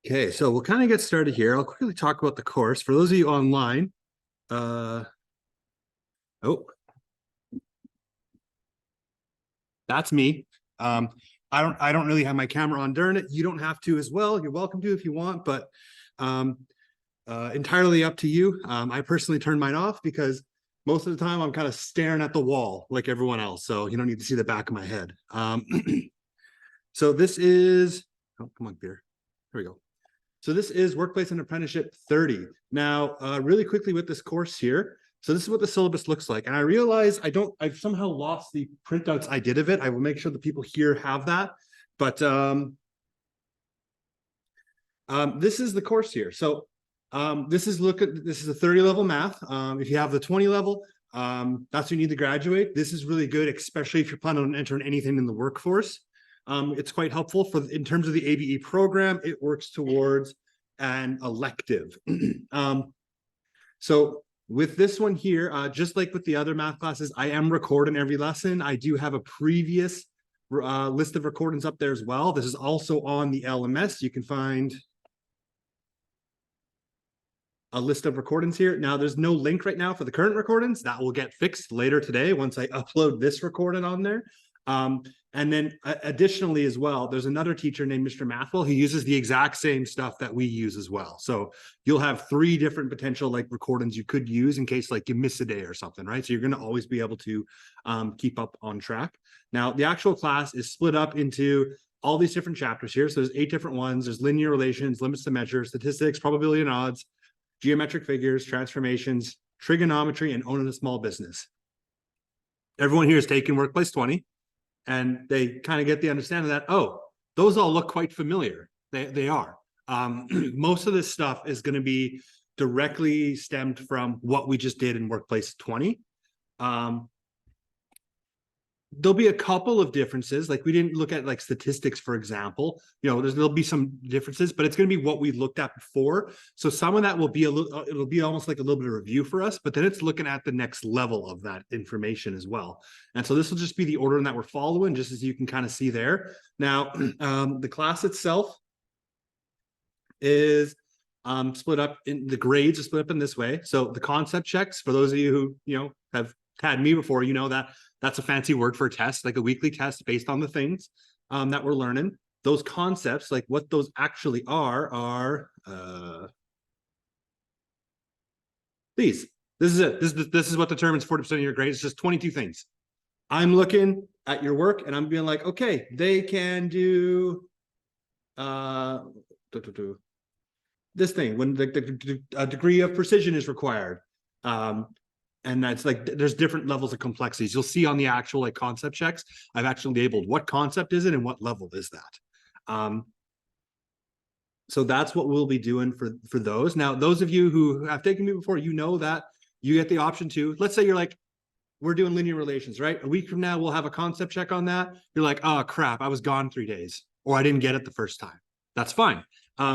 Okay, so we'll kind of get started here. I'll quickly talk about the course. For those of you online, oh, that's me. Um, I don't really have my camera on during it. You don't have to as well. You're welcome to if you want, but um, entirely up to you. I personally turn mine off because most of the time I'm kind of staring at the wall like everyone else. So you don't need to see the back of my head. So this is, oh, come on, beer. Here we go. So this is Workplace and Apprenticeship 30. Now, really quickly with this course here, so this is what the syllabus looks like. And I realize I've somehow lost the printouts I did of it. I will make sure the people here have that. But this is the course here. So this is a 30 level math. If you have the 20 level, that's what you need to graduate. This is really good, especially if you're planning on entering anything in the workforce. It's quite helpful in terms of the ABE program. It works towards an elective. So with this one here, just like with the other math classes, I am recording every lesson. I do have a previous list of recordings up there as well. This is also on the LMS. You can find a list of recordings here. Now, there's no link right now for the current recordings. That will get fixed later today once I upload this recording on there. And then additionally as well, there's another teacher named Mr. Mathwell. He uses the exact same stuff that we use as well. So you'll have 3 different potential like recordings you could use in case like you miss a day or something, right? So you're going to always be able to keep up on track. Now, the actual class is split up into all these different chapters here. So there's 8 different ones. There's linear relations, limits to measure, statistics, probability and odds, geometric figures, transformations, trigonometry, and owning a small business. Everyone here is taking Workplace 20. And they kind of get the understanding that, oh, those all look quite familiar. They are. Most of this stuff is going to be directly stemmed from what we just did in Workplace 20. There'll be a couple of differences. Like we didn't look at like statistics, for example. There'll be some differences, but it's going to be what we looked at before. So some of that will be it'll be almost like a little bit of review for us, but then it's looking at the next level of that information as well. And so this will just be the order that we're following, just as you can kind of see there. Now, the class itself is split up in the grades are split up in this way. So the concept checks, for those of you who have had me before, that that's a fancy word for a test, like a weekly test based on the things that we're learning. Those concepts, like what those actually are these. This is it. This is what determines 40% of your grade. It's just 22 things. I'm looking at your work and I'm being like, okay, they can do this thing when a degree of precision is required. And that's like, there's different levels of complexities. You'll see on the actual like concept checks, I've actually labeled what concept is it and what level is that. So that's what we'll be doing for those. Now, those of you who have taken me before, that you get the option to, let's say you're like, we're doing linear relations, right? A week from now, we'll have a concept check on that. You're like, oh crap, I was gone 3 days, or I didn't get it the first time. That's fine.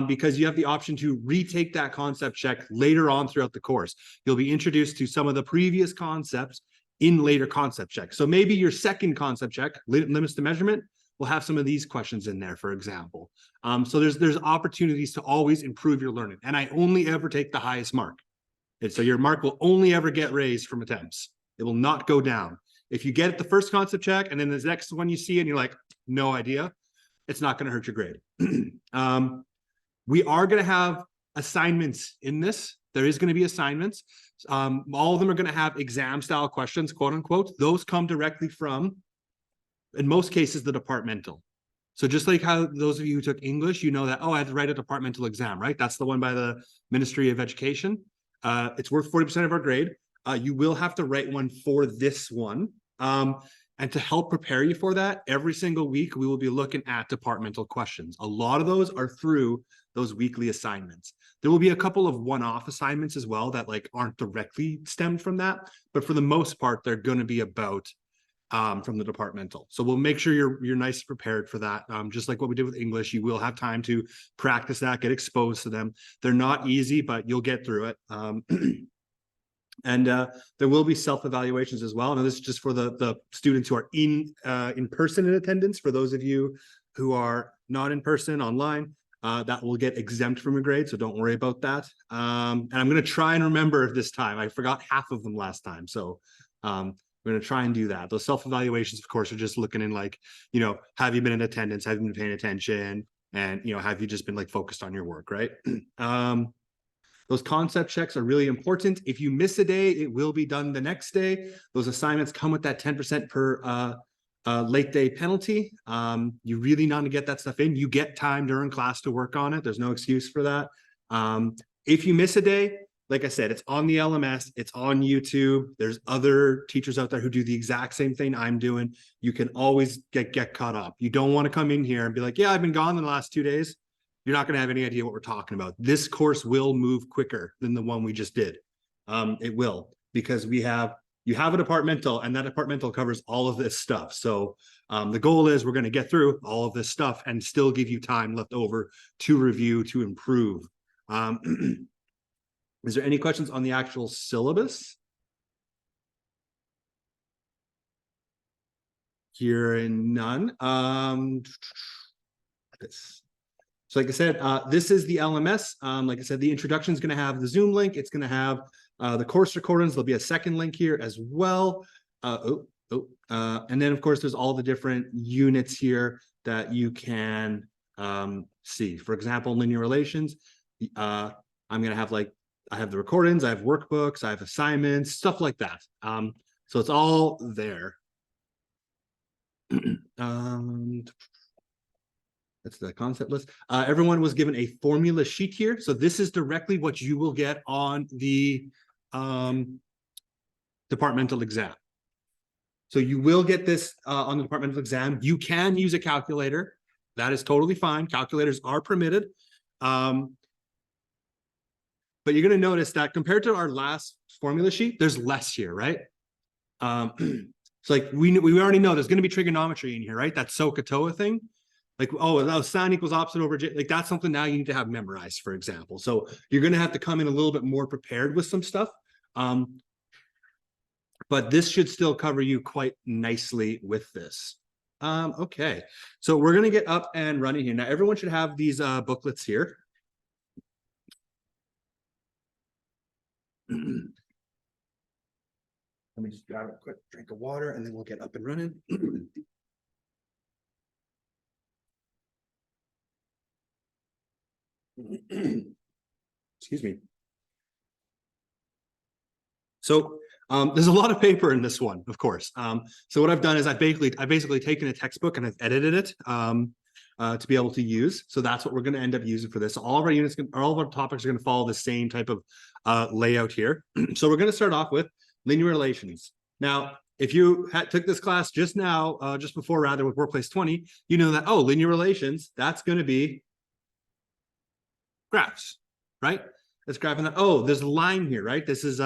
Because you have the option to retake that concept check later on throughout the course. You'll be introduced to some of the previous concepts in later concept checks. So maybe your second concept check, limits to measurement, will have some of these questions in there, for example. So there's opportunities to always improve your learning. And I only ever take the highest mark. And so your mark will only ever get raised from attempts. It will not go down. If you get the first concept check and then the next one you see and you're like, no idea, it's not going to hurt your grade. We are going to have assignments in this. There is going to be assignments. All of them are going to have exam style questions, quote unquote. Those come directly from, in most cases, the departmental. So just like how those of you who took English, that, oh, I had to write a departmental exam, right? That's the one by the Ministry of Education. It's worth 40% of our grade. You will have to write one for this one. And to help prepare you for that, every single week, we will be looking at departmental questions. A lot of those are through those weekly assignments. There will be a couple of one-off assignments as well that like aren't directly stemmed from that, but for the most part, they're going to be about from the departmental. So we'll make sure you're nice and prepared for that. Just like what we did with English, you will have time to practice that, get exposed to them. They're not easy, but you'll get through it. And there will be self-evaluations as well. Now, this is just for the students who are in person in attendance. For those of you who are not in person, online, that will get exempt from a grade, so don't worry about that. And I'm going to try and remember this time. I forgot half of them last time, so we're going to try and do that. Those self-evaluations, of course, are just looking in like, have you been in attendance? Have you been paying attention? And, have you just been like focused on your work, right? Those concept checks are really important. If you miss a day, it will be done the next day. Those assignments come with that 10% per late day penalty. You really need to get that stuff in. You get time during class to work on it. There's no excuse for that. If you miss a day, like I said, it's on the LMS, it's on YouTube. There's other teachers out there who do the exact same thing I'm doing. You can always get caught up. You don't want to come in here and be like, yeah, I've been gone the last 2 days. You're not going to have any idea what we're talking about. This course will move quicker than the one we just did. It will, because you have a departmental, and that departmental covers all of this stuff. So the goal is we're going to get through all of this stuff and still give you time left over to review, to improve. Is there any questions on the actual syllabus? Hearing none. So like I said, this is the LMS. Like I said, the introduction is going to have the Zoom link. It's going to have the course recordings. There'll be a second link here as well. And then, of course, there's all the different units here that you can see. For example, linear relations. I'm going to have I have the recordings, I have workbooks, I have assignments, stuff like that. So it's all there. That's the concept list. Everyone was given a formula sheet here. So this is directly what you will get on the departmental exam. So you will get this on the departmental exam. You can use a calculator. That is totally fine. Calculators are permitted. But you're going to notice that compared to our last formula sheet, there's less here, right? So like we already know there's going to be trigonometry in here, right? That SOHCAHTOA thing. Like, oh, sine equals opposite over j. Like that's something now you need to have memorized, for example. So you're going to have to come in a little bit more prepared with some stuff. But this should still cover you quite nicely with this. Okay, so we're going to get up and running here. Now, everyone should have these booklets here. Let me just grab a quick drink of water and then we'll get up and running. Excuse me. So there's a lot of paper in this one, of course. So what I've done is I've basically taken a textbook and I've edited it to be able to use. So that's what we're going to end up using for this. So all of our units, all of our topics are going to follow the same type of layout here. So we're going to start off with linear relations. Now, if you took this class just now, just before rather with Workplace 20, you know that, oh, linear relations, that's going to be graphs, right? It's graphing that, oh, there's a line here, right? This is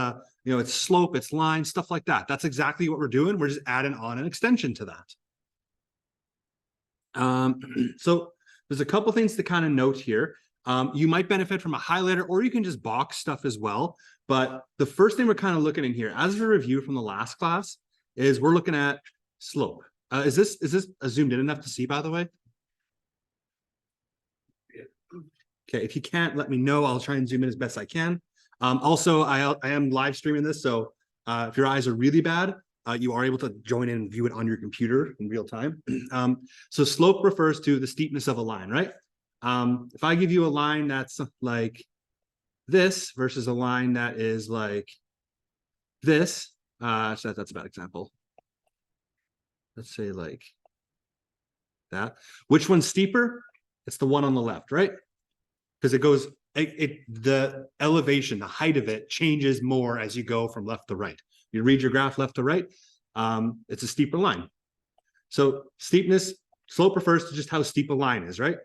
it's slope, it's line, stuff like that. That's exactly what we're doing. We're just adding on an extension to that. So there's a couple things to kind of note here. You might benefit from a highlighter, or you can just box stuff as well. But the first thing we're kind of looking in here, as a review from the last class, is we're looking at slope. Is this zoomed in enough to see, by the way? Okay, if you can't, let me know. I'll try and zoom in as best I can. Also, I am live streaming this, so if your eyes are really bad, you are able to join in and view it on your computer in real time. So slope refers to the steepness of a line, right? If I give you a line that's like this versus a line that is like this, so that's a bad example. Let's say like that. Which one's steeper? It's the one on the left, right? Because it goes, the elevation, the height of it changes more as you go from left to right. You read your graph left to right, it's a steeper line. So steepness, slope refers to just how steep a line is, right?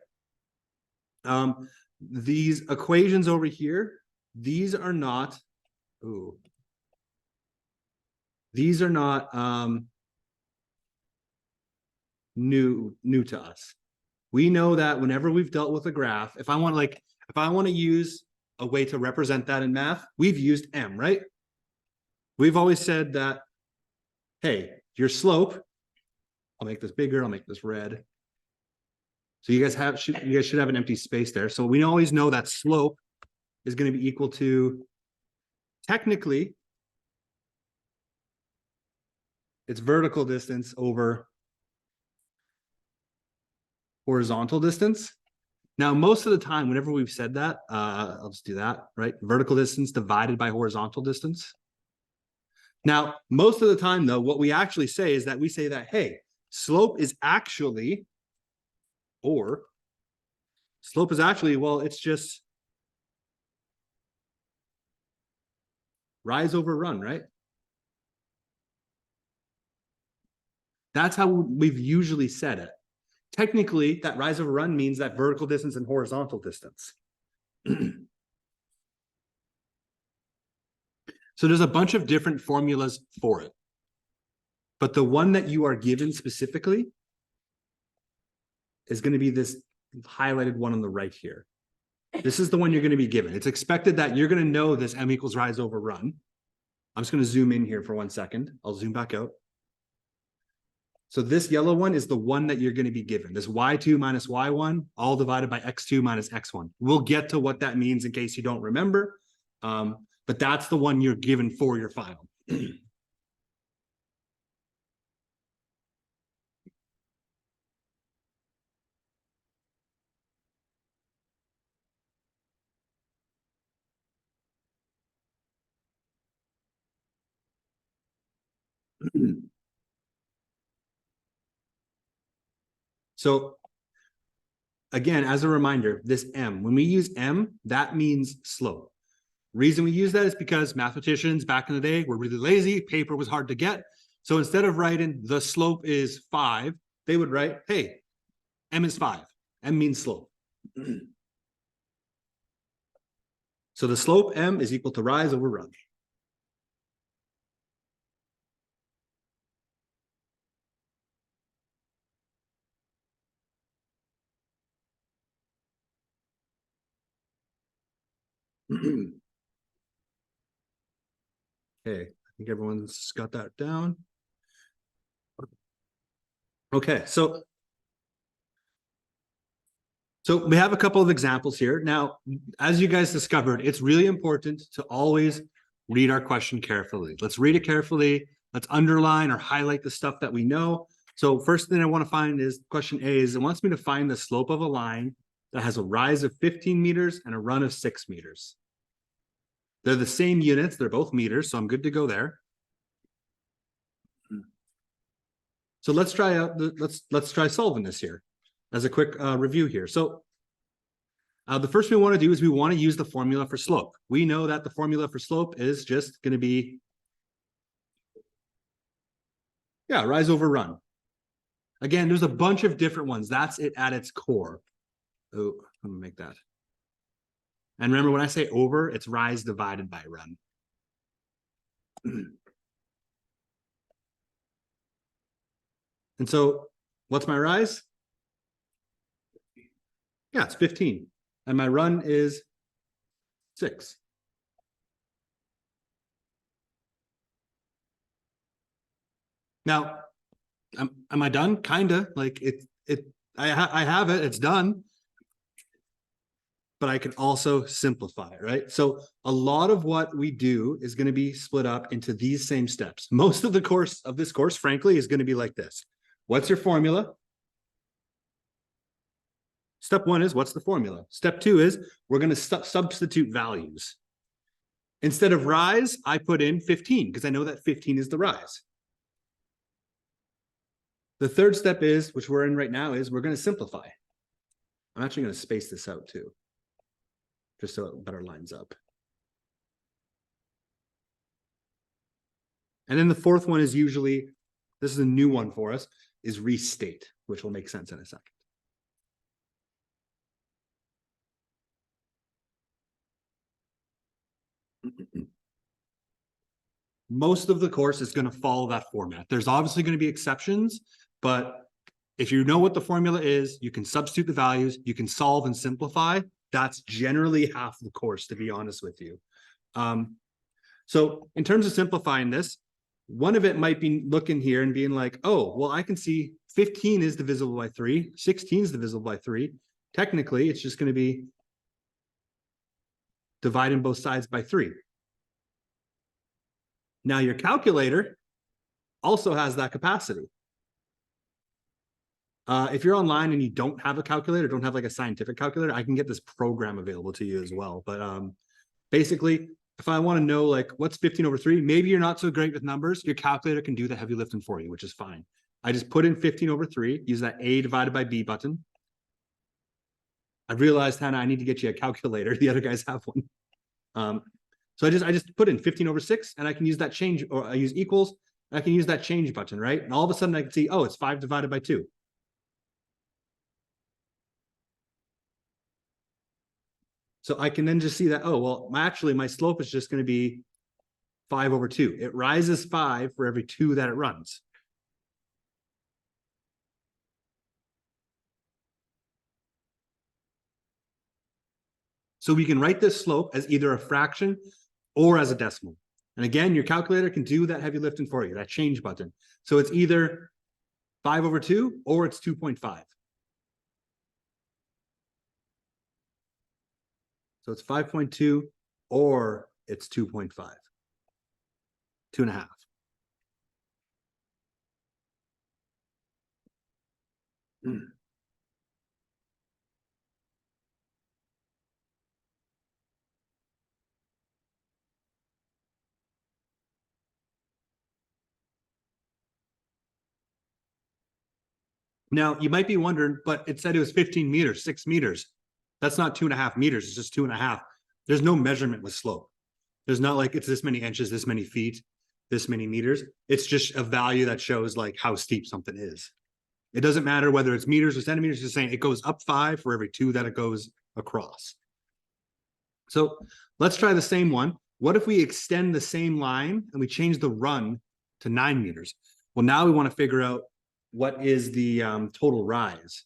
These equations over here, these are not new to us. We know that whenever we've dealt with a graph, if I want to use a way to represent that in math, we've used M, right? We've always said that, hey, your slope, I'll make this bigger, I'll make this red. So you guys should have an empty space there. So we always know that slope is going to be equal to, technically, it's vertical distance over horizontal distance. Now, most of the time, whenever we've said that, I'll just do that, right? Vertical distance divided by horizontal distance. Now, most of the time, though, what we actually say is that we say that, hey, slope is actually, well, it's just rise over run, right? That's how we've usually said it. Technically, that rise over run means that vertical distance and horizontal distance. So there's a bunch of different formulas for it. But the one that you are given specifically is going to be this highlighted one on the right here. This is the one you're going to be given. It's expected that you're going to know this M equals rise over run. I'm just going to zoom in here for 1 second. I'll zoom back out. So this yellow one is the one that you're going to be given. This y2 minus y1, all divided by x2 minus x1. We'll get to what that means in case you don't remember. But that's the one you're given for your final. So again, as a reminder, this M, when we use M, that means slope. Reason we use that is because mathematicians back in the day were really lazy. Paper was hard to get. So instead of writing the slope is 5, they would write, hey, M is 5. M means slope. So the slope M is equal to rise over run. Okay, I think everyone's got that down. Okay, so we have a couple of examples here. Now, as you guys discovered, it's really important to always read our question carefully. Let's read it carefully. Let's underline or highlight the stuff that we know. So first thing I want to find is question A is it wants me to find the slope of a line that has a rise of 15 meters and a run of 6 meters. They're the same units. They're both meters, so I'm good to go there. So let's try out let's try solving this here as a quick review here. So the first thing we want to do is we want to use the formula for slope. We know that the formula for slope is just going to be, rise over run. Again, there's a bunch of different ones. That's it at its core. Oh, I'm gonna make that. And remember, when I say over, it's rise divided by run. And so what's my rise? Yeah, it's 15. And my run is 6. Now, am I done? Kinda. Like I have it, it's done. But I can also simplify it, right? So a lot of what we do is going to be split up into these same steps. Most of the course of this course, frankly, is going to be like this. What's your formula? Step 1 is what's the formula? Step 2 is we're going to substitute values. Instead of rise, I put in 15 because I know that 15 is the rise. The third step is, which we're in right now, is we're going to simplify. I'm actually going to space this out too, just so it better lines up. And then the fourth one is usually, this is a new one for us, is restate, which will make sense in a second. Most of the course is going to follow that format. There's obviously going to be exceptions, but if you know what the formula is, you can substitute the values, you can solve and simplify. That's generally half the course, to be honest with you. So in terms of simplifying this, one of it might be looking here and being like, oh, well, I can see 15 is divisible by 3, 16 is divisible by 3. Technically, it's just going to be dividing both sides by 3. Now your calculator also has that capacity. If you're online and you don't have a calculator, don't have like a scientific calculator, I can get this program available to you as well. But basically, if I want to know like what's 15 over 3, maybe you're not so great with numbers, your calculator can do the heavy lifting for you, which is fine. I just put in 15 over 3, use that A divided by B button. I realized, Hannah, I need to get you a calculator. The other guys have one. So I just put in 15 over 6, and I can use that change, or I use equals, and I can use that change button, right? And all of a sudden I can see, oh, it's 5 divided by 2. So I can then just see that, oh, well, actually my slope is just going to be 5 over 2. It rises 5 for every 2 that it runs. So we can write this slope as either a fraction or as a decimal. And again, your calculator can do that heavy lifting for you, that change button. So it's either 5 over 2 or it's 2.5. So it's 5.2 or it's 2.5. 2.5. Now, you might be wondering, but it said it was 15 meters, 6 meters. That's not 2.5 meters. It's just 2.5. There's no measurement with slope. There's not like it's this many inches, this many feet, this many meters. It's just a value that shows like how steep something is. It doesn't matter whether it's meters or centimeters, just saying it goes up 5 for every 2 that it goes across. So let's try the same one. What if we extend the same line and we change the run to 9 meters? Well, now we want to figure out what is the total rise.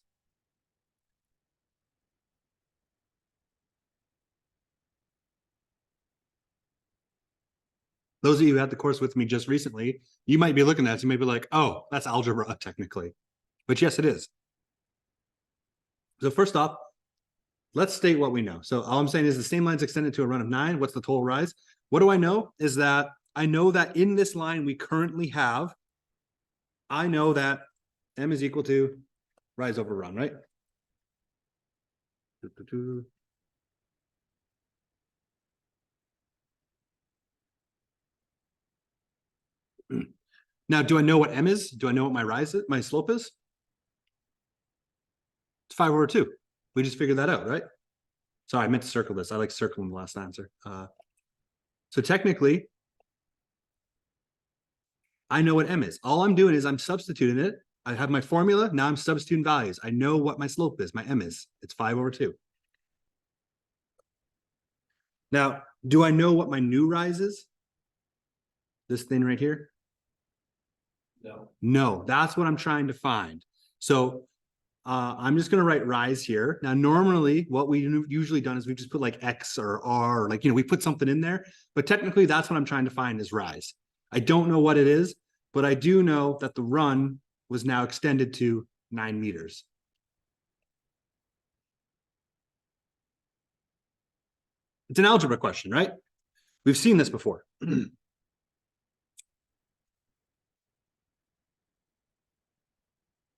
Those of you who had the course with me just recently, you might be looking at this, you might be like, oh, that's algebra technically. But yes, it is. So first off, let's state what we know. So all I'm saying is the same line's extended to a run of 9. What's the total rise? What do I know? Is that I know that in this line we currently have, I know that m is equal to rise over run, right? Now, do I know what m is? Do I know what my rise is, my slope is? It's 5 over 2. We just figured that out, right? Sorry, I meant to circle this. I like circling the last answer. So technically, I know what m is. All I'm doing is I'm substituting it. I have my formula. Now I'm substituting values. I know what my slope is. My m is. It's 5 over 2. Now, do I know what my new rise is? This thing right here? No, that's what I'm trying to find. So I'm just going to write rise here. Now, normally what we usually done is we just put like X or R, or like, we put something in there, but technically that's what I'm trying to find is rise. I don't know what it is, but I do know that the run was now extended to 9 meters. It's an algebra question, right? We've seen this before.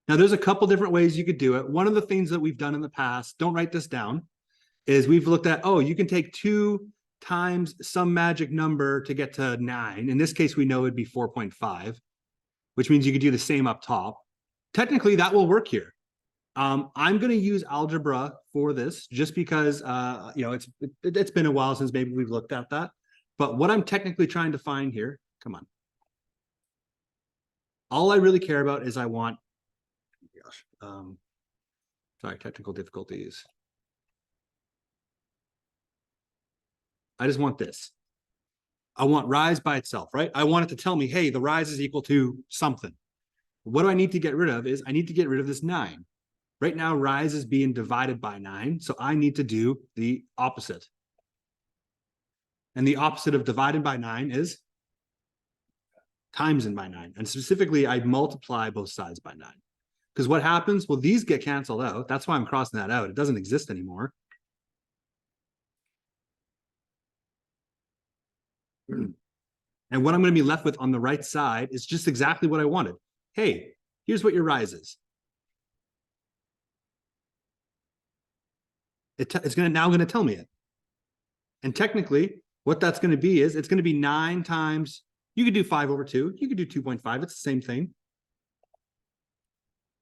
Now, there's a couple different ways you could do it. One of the things that we've done in the past, don't write this down, is we've looked at, oh, you can take 2 times some magic number to get to 9. In this case, we know it'd be 4.5, which means you could do the same up top. Technically, that will work here. I'm going to use algebra for this just because, it's been a while since maybe we've looked at that. But what I'm technically trying to find here, come on. All I really care about is I want, sorry, technical difficulties. I just want this. I want rise by itself, right? I want it to tell me, hey, the rise is equal to something. What do I need to get rid of is I need to get rid of this 9. Right now, rise is being divided by 9, so I need to do the opposite. And the opposite of divided by 9 is times in by 9. And specifically, I multiply both sides by 9. Because what happens? Well, these get canceled out. That's why I'm crossing that out. It doesn't exist anymore. And what I'm going to be left with on the right side is just exactly what I wanted. Hey, here's what your rise is. It's now going to tell me it. And technically, what that's going to be is it's going to be 9 times. You could do 5 over 2. You could do 2.5. It's the same thing.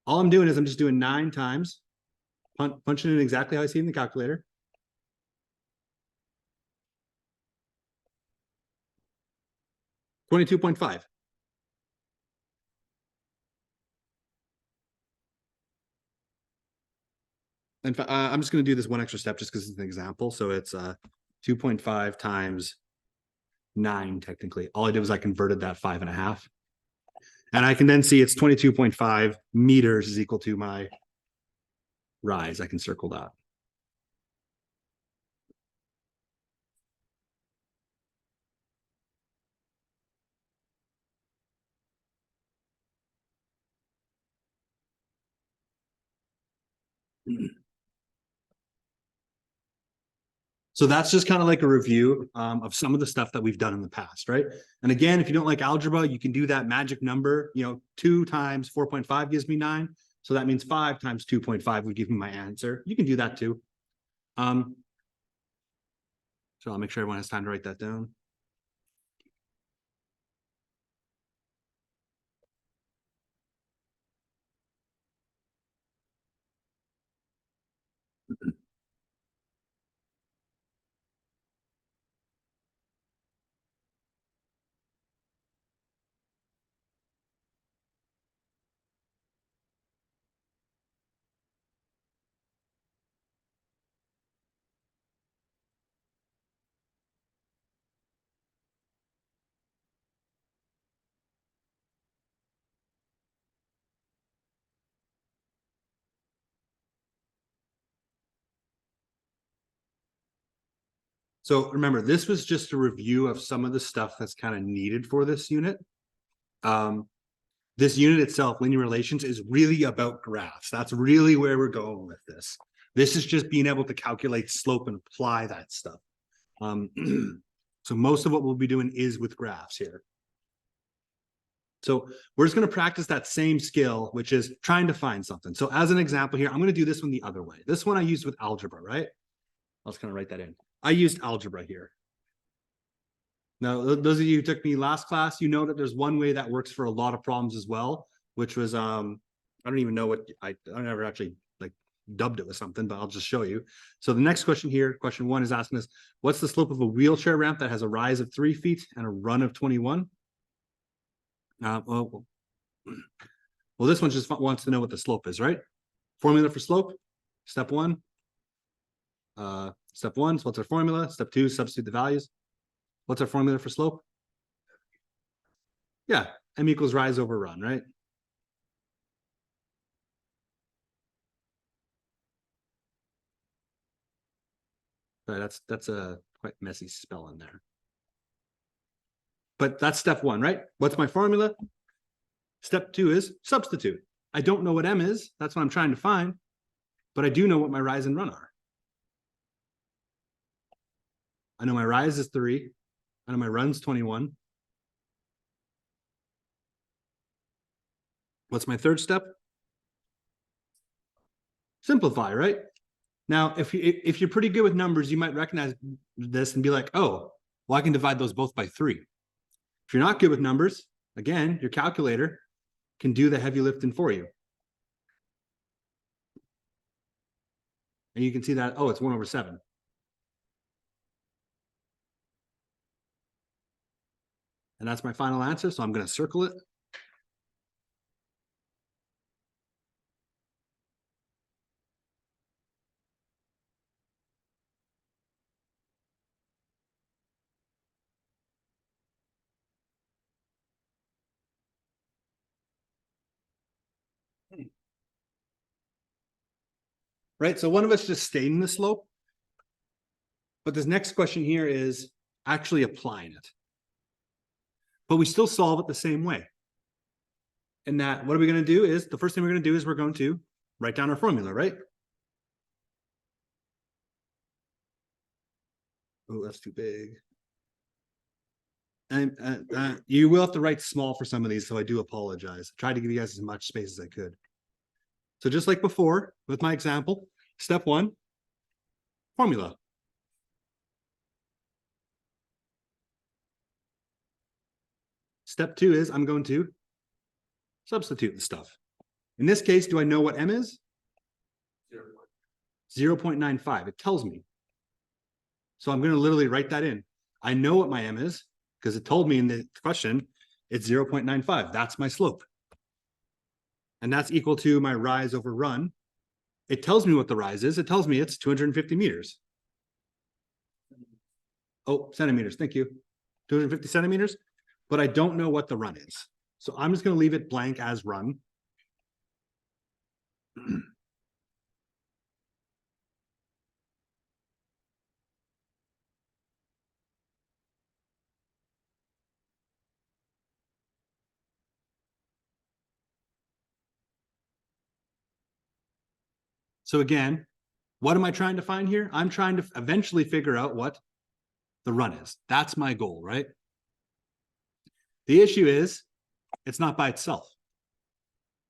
All I'm doing is I'm just doing 9 times, punching in exactly how I see it in the calculator. $22.5. In fact, I'm just going to do this one extra step just because it's an example. So it's 2.5 times 9, technically. All I did was I converted that 5.5. And I can then see it's 22.5 meters is equal to my rise. I can circle that. So that's just kind of like a review of some of the stuff that we've done in the past, right? And again, if you don't like algebra, you can do that magic number. 2 times 4.5 gives me 9. So that means 5 times 2.5 would give me my answer. You can do that too. So I'll make sure everyone has time to write that down. So remember, this was just a review of some of the stuff that's kind of needed for this unit. This unit itself, linear relations, is really about graphs. That's really where we're going with this. This is just being able to calculate slope and apply that stuff. So most of what we'll be doing is with graphs here. So we're just going to practice that same skill, which is trying to find something. So as an example here, I'm going to do this one the other way. This one I used with algebra, right? I'll just kind of write that in. I used algebra here. Now, those of you who took me last class, you know that there's one way that works for a lot of problems as well, which was, I don't even know what, I never actually like dubbed it with something, but I'll just show you. So the next question here, question 1 is asking us, what's the slope of a wheelchair ramp that has a rise of 3 feet and a run of 21? Well, this one just wants to know what the slope is, right? Formula for slope, step 1. Step 1, so what's our formula? Step 2, substitute the values. What's our formula for slope? Yeah, m equals rise over run, right? Right, that's a quite messy spell in there. But that's step 1, right? What's my formula? Step 2 is substitute. I don't know what m is. That's what I'm trying to find. But I do know what my rise and run are. I know my rise is 3. I know my run's 21. What's my third step? Simplify, right? Now, if you're pretty good with numbers, you might recognize this and be like, oh, well, I can divide those both by 3. If you're not good with numbers, again, your calculator can do the heavy lifting for you. And you can see that, oh, it's 1 over 7. And that's my final answer, so I'm going to circle it. Right, so one of us just stayed in the slope. But this next question here is actually applying it. But we still solve it the same way. And that, what are we going to do is, the first thing we're going to do is we're going to write down our formula, right? Oh, that's too big. And you will have to write small for some of these, so I do apologize. I tried to give you guys as much space as I could. So just like before, with my example, step one, formula. Step two is I'm going to substitute the stuff. In this case, do I know what m is? 0.95. It tells me. So I'm going to literally write that in. I know what my m is because it told me in the question, it's 0.95. That's my slope. And that's equal to my rise over run. It tells me what the rise is. It tells me it's 250 meters. Oh, centimeters. Thank you. 250 centimeters. But I don't know what the run is. So I'm just going to leave it blank as run. So again, what am I trying to find here? I'm trying to eventually figure out what the run is. That's my goal, right? The issue is it's not by itself.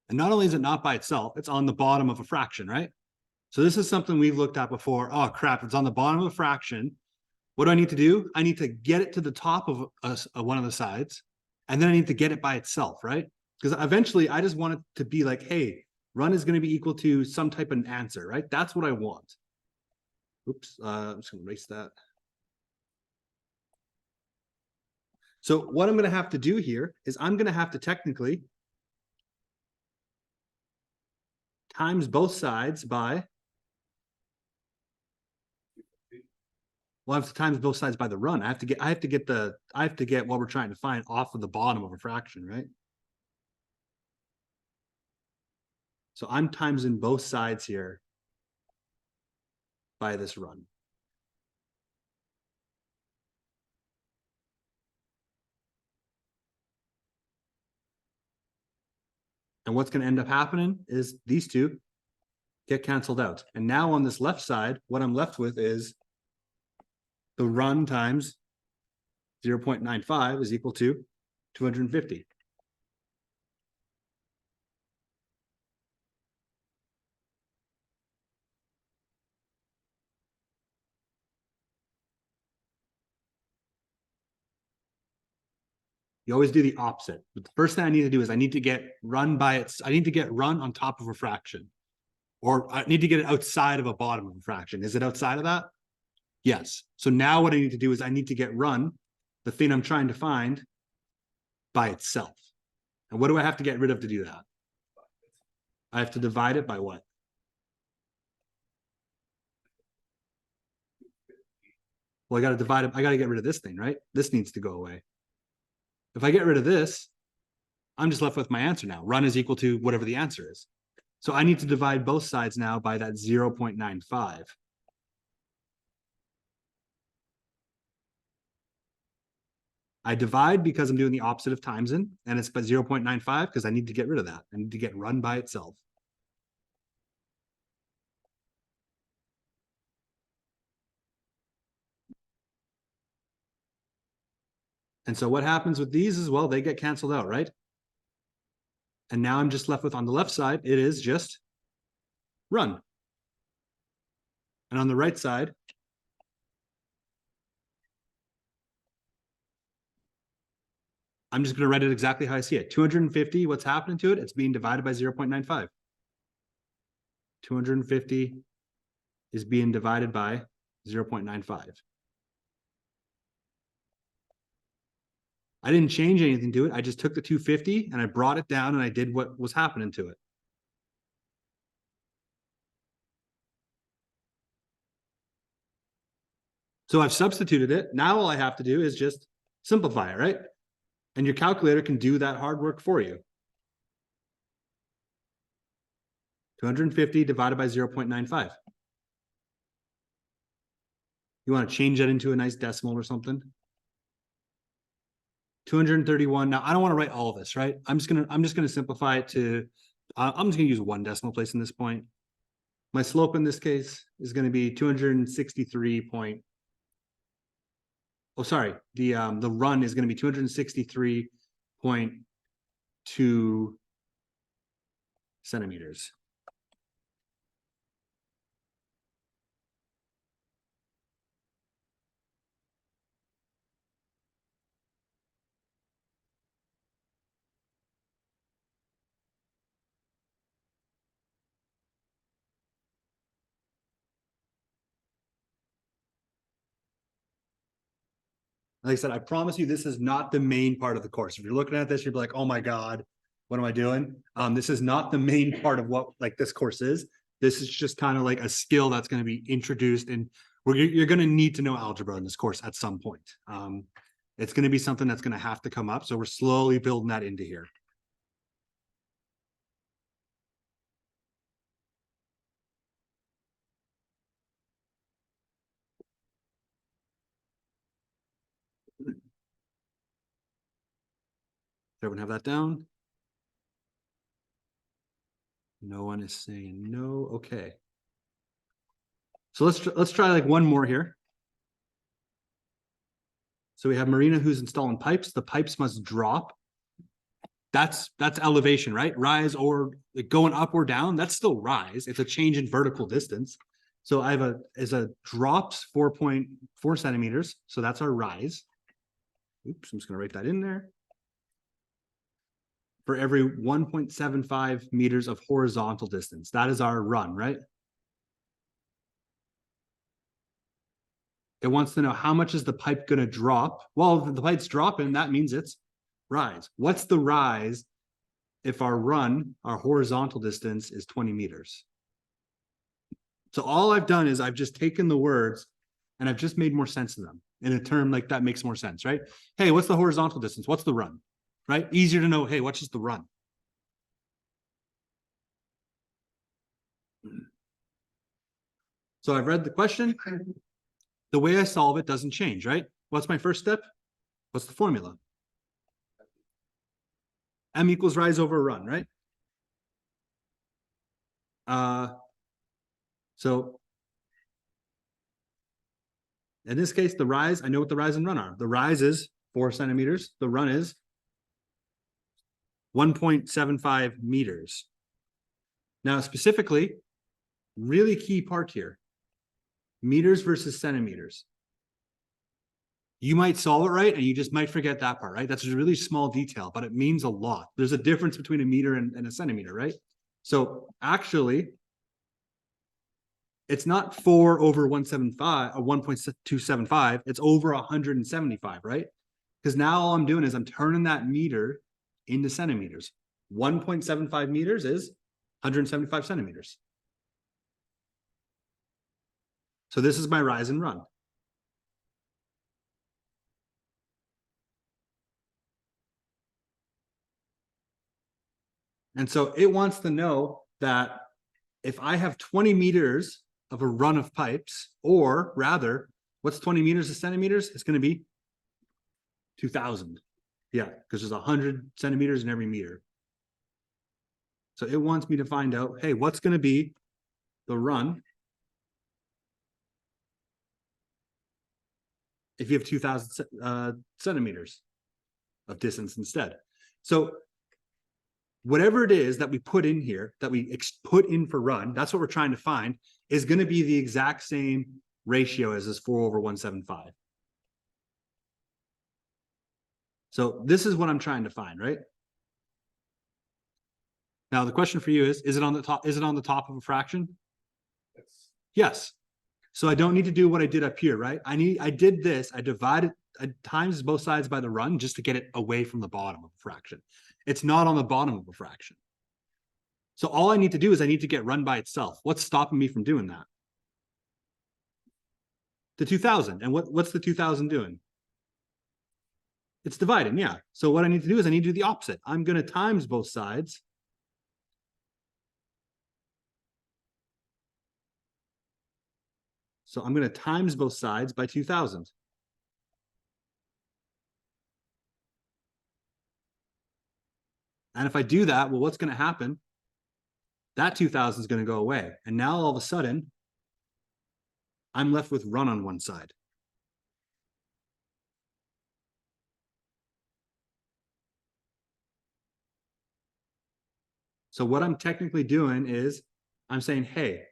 And not only is it not by itself, it's on the bottom of a fraction, right? So this is something we've looked at before. Oh, crap, it's on the bottom of a fraction. What do I need to do? I need to get it to the top of one of the sides, and then I need to get it by itself, right? Because eventually I just want it to be like, hey, run is going to be equal to some type of answer, right? That's what I want. Oops, I'm just going to erase that. So what I'm going to have to do here is I'm going to have to technically times both sides by, well, I have to times both sides by the run. I have to get what we're trying to find off of the bottom of a fraction, right? So I'm timesing both sides here by this run. And what's going to end up happening is these two get canceled out. And now on this left side, what I'm left with is the run times 0.95 is equal to 250. You always do the opposite. But the first thing I need to do is I need to get run on top of a fraction. Or I need to get it outside of a bottom of a fraction. Is it outside of that? Yes. So now what I need to do is I need to get run, the thing I'm trying to find, by itself. And what do I have to get rid of to do that? I have to divide it by what? Well, I got to divide it. I got to get rid of this thing, right? This needs to go away. If I get rid of this, I'm just left with my answer now. Run is equal to whatever the answer is. So I need to divide both sides now by that 0.95. I divide because I'm doing the opposite of timesing, and it's by 0.95 because I need to get rid of that. I need to get run by itself. And so what happens with these is, well, they get canceled out, right? And now I'm just left with, on the left side, it is just run. And on the right side, I'm just going to write it exactly how I see it. 250, what's happening to it? It's being divided by 0.95. 250 is being divided by 0.95. I didn't change anything to it. I just took the 250 and I brought it down and I did what was happening to it. So I've substituted it. Now all I have to do is just simplify it, right? And your calculator can do that hard work for you. 250 divided by 0.95. You want to change that into a nice decimal or something? 231. Now I don't want to write all of this, right? I'm just gonna simplify it to, I'm just gonna use one decimal place in this point. My slope in this case is going to be 263 point. Oh, sorry. The run is going to be 263.2 centimeters. Like I said, I promise you, this is not the main part of the course. If you're looking at this, you'll be like, oh my God, what am I doing? This is not the main part of what like this course is. This is just kind of like a skill that's going to be introduced, and you're going to need to know algebra in this course at some point. It's going to be something that's going to have to come up. So we're slowly building that into here. Everyone have that down? No one is saying no. Okay. So let's try like one more here. So we have Marina who's installing pipes. The pipes must drop. That's elevation, right? Rise or like going up or down. That's still rise. It's a change in vertical distance. So I have a drops 4.4 centimeters. So that's our rise. Oops, I'm just going to write that in there. For every 1.75 meters of horizontal distance. That is our run, right? It wants to know how much is the pipe going to drop. Well, if the pipe's dropping, that means it's rise. What's the rise if our run, our horizontal distance is 20 meters? So all I've done is I've just taken the words and I've just made more sense of them in a term like that makes more sense, right? Hey, what's the horizontal distance? What's the run, right? Easier to know, hey, what's just the run? So I've read the question. The way I solve it doesn't change, right? What's my first step? What's the formula? M equals rise over run, right? So in this case, the rise, I know what the rise and run are. The rise is 4 centimeters. The run is 1.75 meters. Now, specifically, really key part here, meters versus centimeters. You might solve it right, and you just might forget that part, right? That's a really small detail, but it means a lot. There's a difference between a meter and a centimeter, right? So actually, it's not 4 over 175 or 1.275. It's over 175, right? Because now all I'm doing is I'm turning that meter into centimeters. 1.75 meters is 175 centimeters. So this is my rise and run. And so it wants to know that if I have 20 meters of a run of pipes, or rather, what's 20 meters of centimeters? It's going to be 2,000. Yeah, because there's 100 centimeters in every meter. So it wants me to find out, hey, what's going to be the run if you have 2,000 centimeters of distance instead? So whatever it is that we put in here, that we put in for run, that's what we're trying to find, is going to be the exact same ratio as this 4 over 175. So this is what I'm trying to find, right? Now the question for you is it on the top? Is it on the top of a fraction? Yes. So I don't need to do what I did up here, right? I did this. I times both sides by the run just to get it away from the bottom of a fraction. It's not on the bottom of a fraction. So all I need to do is I need to get run by itself. What's stopping me from doing that? The 2,000. And what's the 2,000 doing? It's dividing, yeah. So what I need to do is I need to do the opposite. I'm going to times both sides. So I'm going to times both sides by 2,000. And if I do that, well, what's going to happen? That 2,000 is going to go away. And now all of a sudden, I'm left with run on one side. So what I'm technically doing is I'm saying, hey,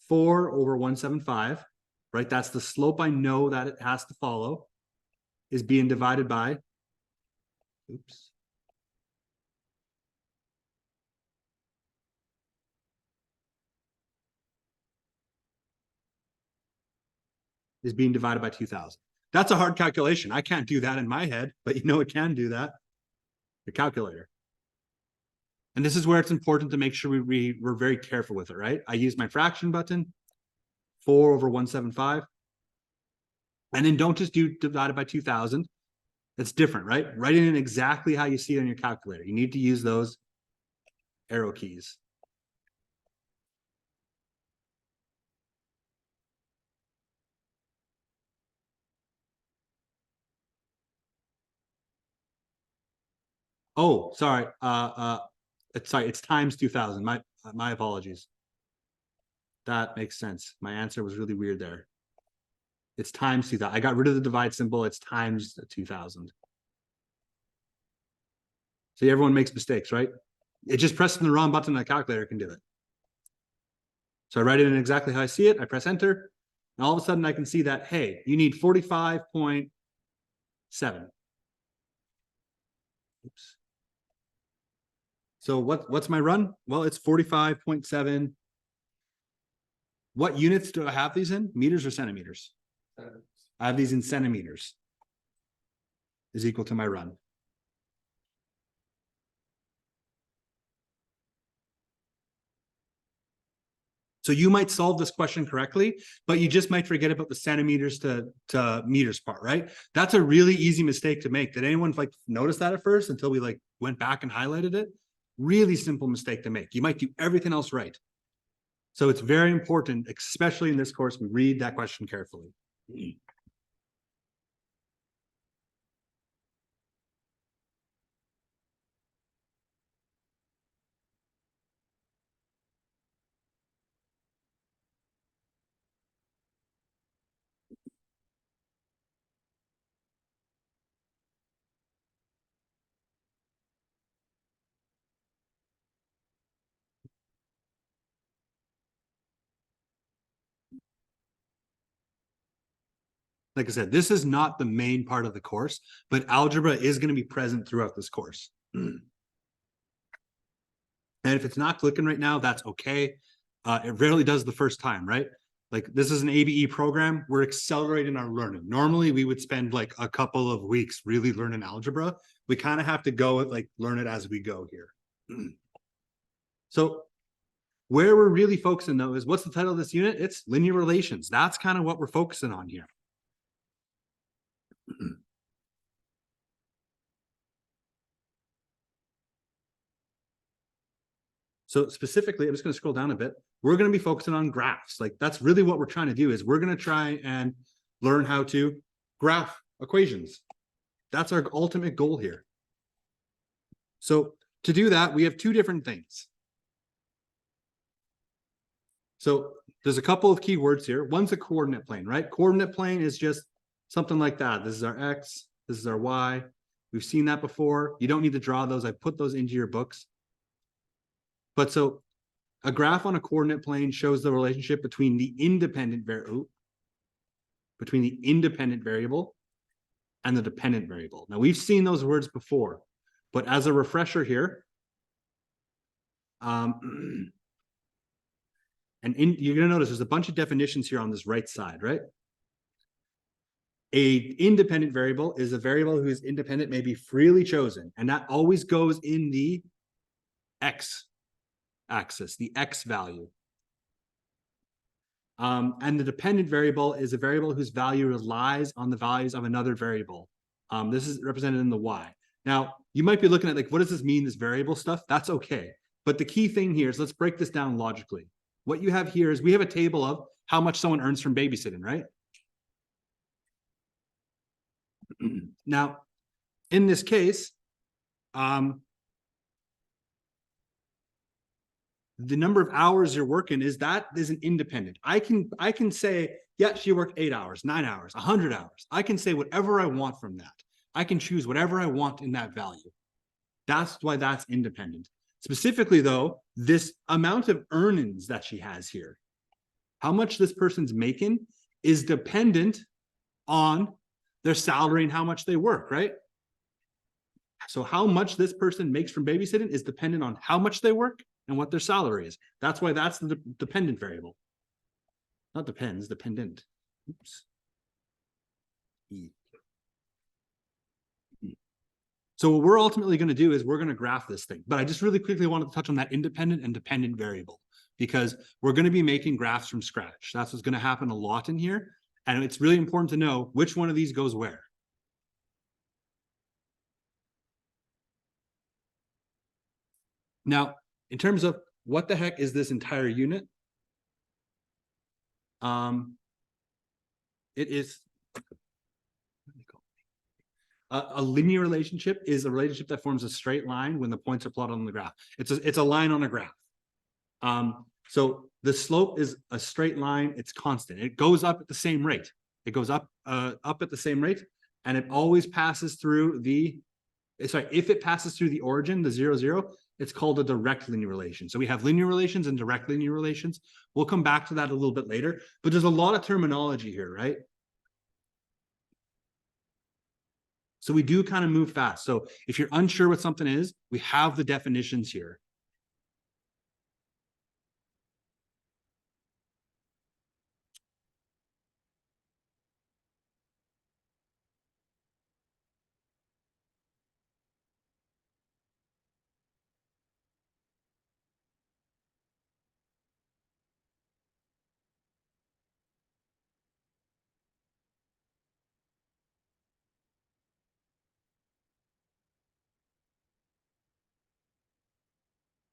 4 over 175, right? That's the slope I know that it has to follow, is being divided by, oops. Is being divided by 2,000. That's a hard calculation. I can't do that in my head, but you know it can do that. The calculator. And this is where it's important to make sure we're very careful with it, right? I use my fraction button, 4 over 175. And then don't just do divided by 2,000. It's different, right? Write it in exactly how you see it on your calculator. You need to use those arrow keys. Oh, sorry. It's times 2,000. My apologies. That makes sense. My answer was really weird there. It's times 2,000. I got rid of the divide symbol. It's times 2,000. See, everyone makes mistakes, right? It just pressing the wrong button on the calculator can do it. So I write it in exactly how I see it. I press enter. And all of a sudden I can see that, hey, you need 45.7. Oops. So what's my run? Well, it's 45.7. What units do I have these in? Meters or centimeters? I have these in centimeters. Is equal to my run. So you might solve this question correctly, but you just might forget about the centimeters to meters part, right? That's a really easy mistake to make. Did anyone like notice that at first until we like went back and highlighted it? Really simple mistake to make. You might do everything else right. So it's very important, especially in this course, we read that question carefully. Like I said, this is not the main part of the course, but algebra is going to be present throughout this course. And if it's not clicking right now, that's okay. It rarely does the first time, right? Like this is an ABE program. We're accelerating our learning. Normally we would spend like a couple of weeks really learning algebra. We kind of have to go like learn it as we go here. So where we're really focusing though is what's the title of this unit? It's linear relations. That's kind of what we're focusing on here. So specifically, I'm just going to scroll down a bit. We're going to be focusing on graphs. Like that's really what we're trying to do is we're going to try and learn how to graph equations. That's our ultimate goal here. So to do that, we have two different things. So there's a couple of keywords here. One's a coordinate plane, right? Coordinate plane is just something like that. This is our X, this is our Y. We've seen that before. You don't need to draw those. I put those into your books. But so a graph on a coordinate plane shows the relationship between the independent variable and the dependent variable. Now we've seen those words before, but as a refresher here, and you're going to notice there's a bunch of definitions here on this right side, right? A independent variable is a variable whose independent may be freely chosen, and that always goes in the X axis, the X value. And the dependent variable is a variable whose value relies on the values of another variable. This is represented in the Y. Now, you might be looking at like, what does this mean, this variable stuff? That's okay. But the key thing here is let's break this down logically. What you have here is we have a table of how much someone earns from babysitting, right? Now, in this case, the number of hours you're working that isn't independent. I can say, yeah, she worked 8 hours, 9 hours, 100 hours. I can say whatever I want from that. I can choose whatever I want in that value. That's why that's independent. Specifically though, this amount of earnings that she has here, how much this person's making is dependent on their salary and how much they work, right? So how much this person makes from babysitting is dependent on how much they work and what their salary is. That's why that's the dependent variable. Not depends, dependent. Oops. So what we're ultimately going to do is we're going to graph this thing. But I just really quickly wanted to touch on that independent and dependent variable, because we're going to be making graphs from scratch. That's what's going to happen a lot in here. And it's really important to know which one of these goes where. Now, in terms of what the heck is this entire unit? It is a linear relationship is a relationship that forms a straight line when the points are plotted on the graph. It's a line on a graph. So the slope is a straight line. It's constant. It goes up at the same rate. It goes up at the same rate, and it always passes through the. Sorry, if it passes through the origin, the 0, 0, it's called a direct linear relation. So we have linear relations and direct linear relations. We'll come back to that a little bit later, but there's a lot of terminology here, right? So we do kind of move fast. So if you're unsure what something is, we have the definitions here.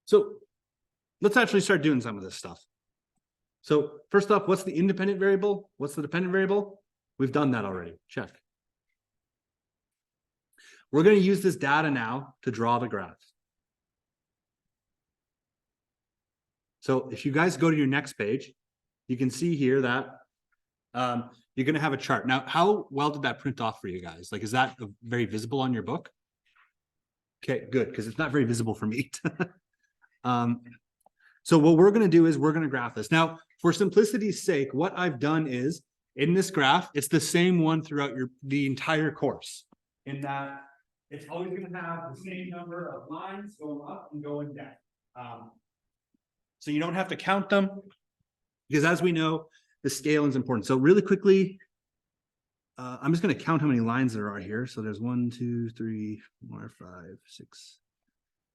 So let's actually start doing some of this stuff. So first off, what's the independent variable? What's the dependent variable? We've done that already. Check. We're going to use this data now to draw the graph. So if you guys go to your next page, you can see here that you're going to have a chart. Now, how well did that print off for you guys? Like, is that very visible on your book? Okay, good, because it's not very visible for me. So what we're going to do is we're going to graph this. Now, for simplicity's sake, what I've done is in this graph, it's the same one throughout the entire course, in that it's always going to have the same number of lines going up and going down. So you don't have to count them, because as we know, the scaling is important. So really quickly, I'm just going to count how many lines there are here. So there's 1, 2, 3, 4, 5, 6,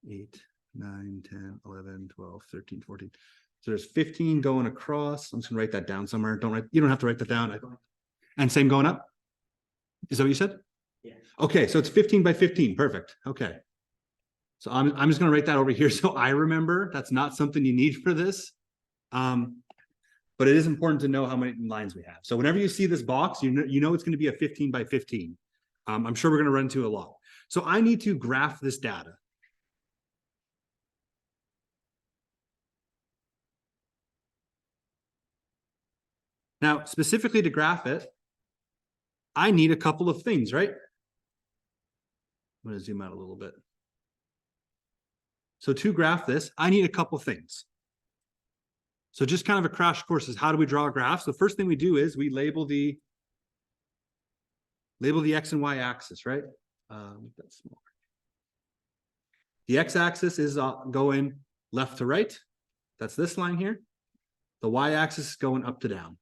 8, 9, 10, 11, 12, 13, 14. So there's 15 going across. I'm just gonna write that down somewhere. You don't have to write that down. And same going up. Is that what you said? Yeah. Okay, so it's 15 by 15. Perfect. Okay. So I'm just gonna write that over here so I remember. That's not something you need for this. But it is important to know how many lines we have. So whenever you see this box, you know it's going to be a 15 by 15. I'm sure we're going to run into a lot. So I need to graph this data. Now, specifically to graph it, I need a couple of things, right? I'm going to zoom out a little bit. So to graph this, I need a couple of things. So just kind of a crash course is how do we draw a graph? So the first thing we do is we label the X and Y axis, right? Make that smaller. The X axis is going left to right. That's this line here. The Y axis is going up to down.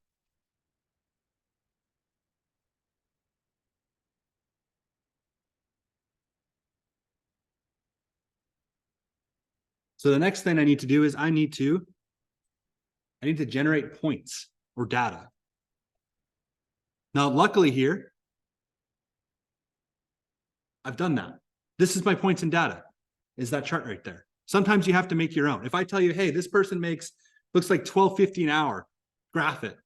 So the next thing I need to do is I need to generate points or data. Now, luckily here, I've done that. This is my points and data, is that chart right there. Sometimes you have to make your own. If I tell you, hey, this person looks like $12.50 an hour, graph it.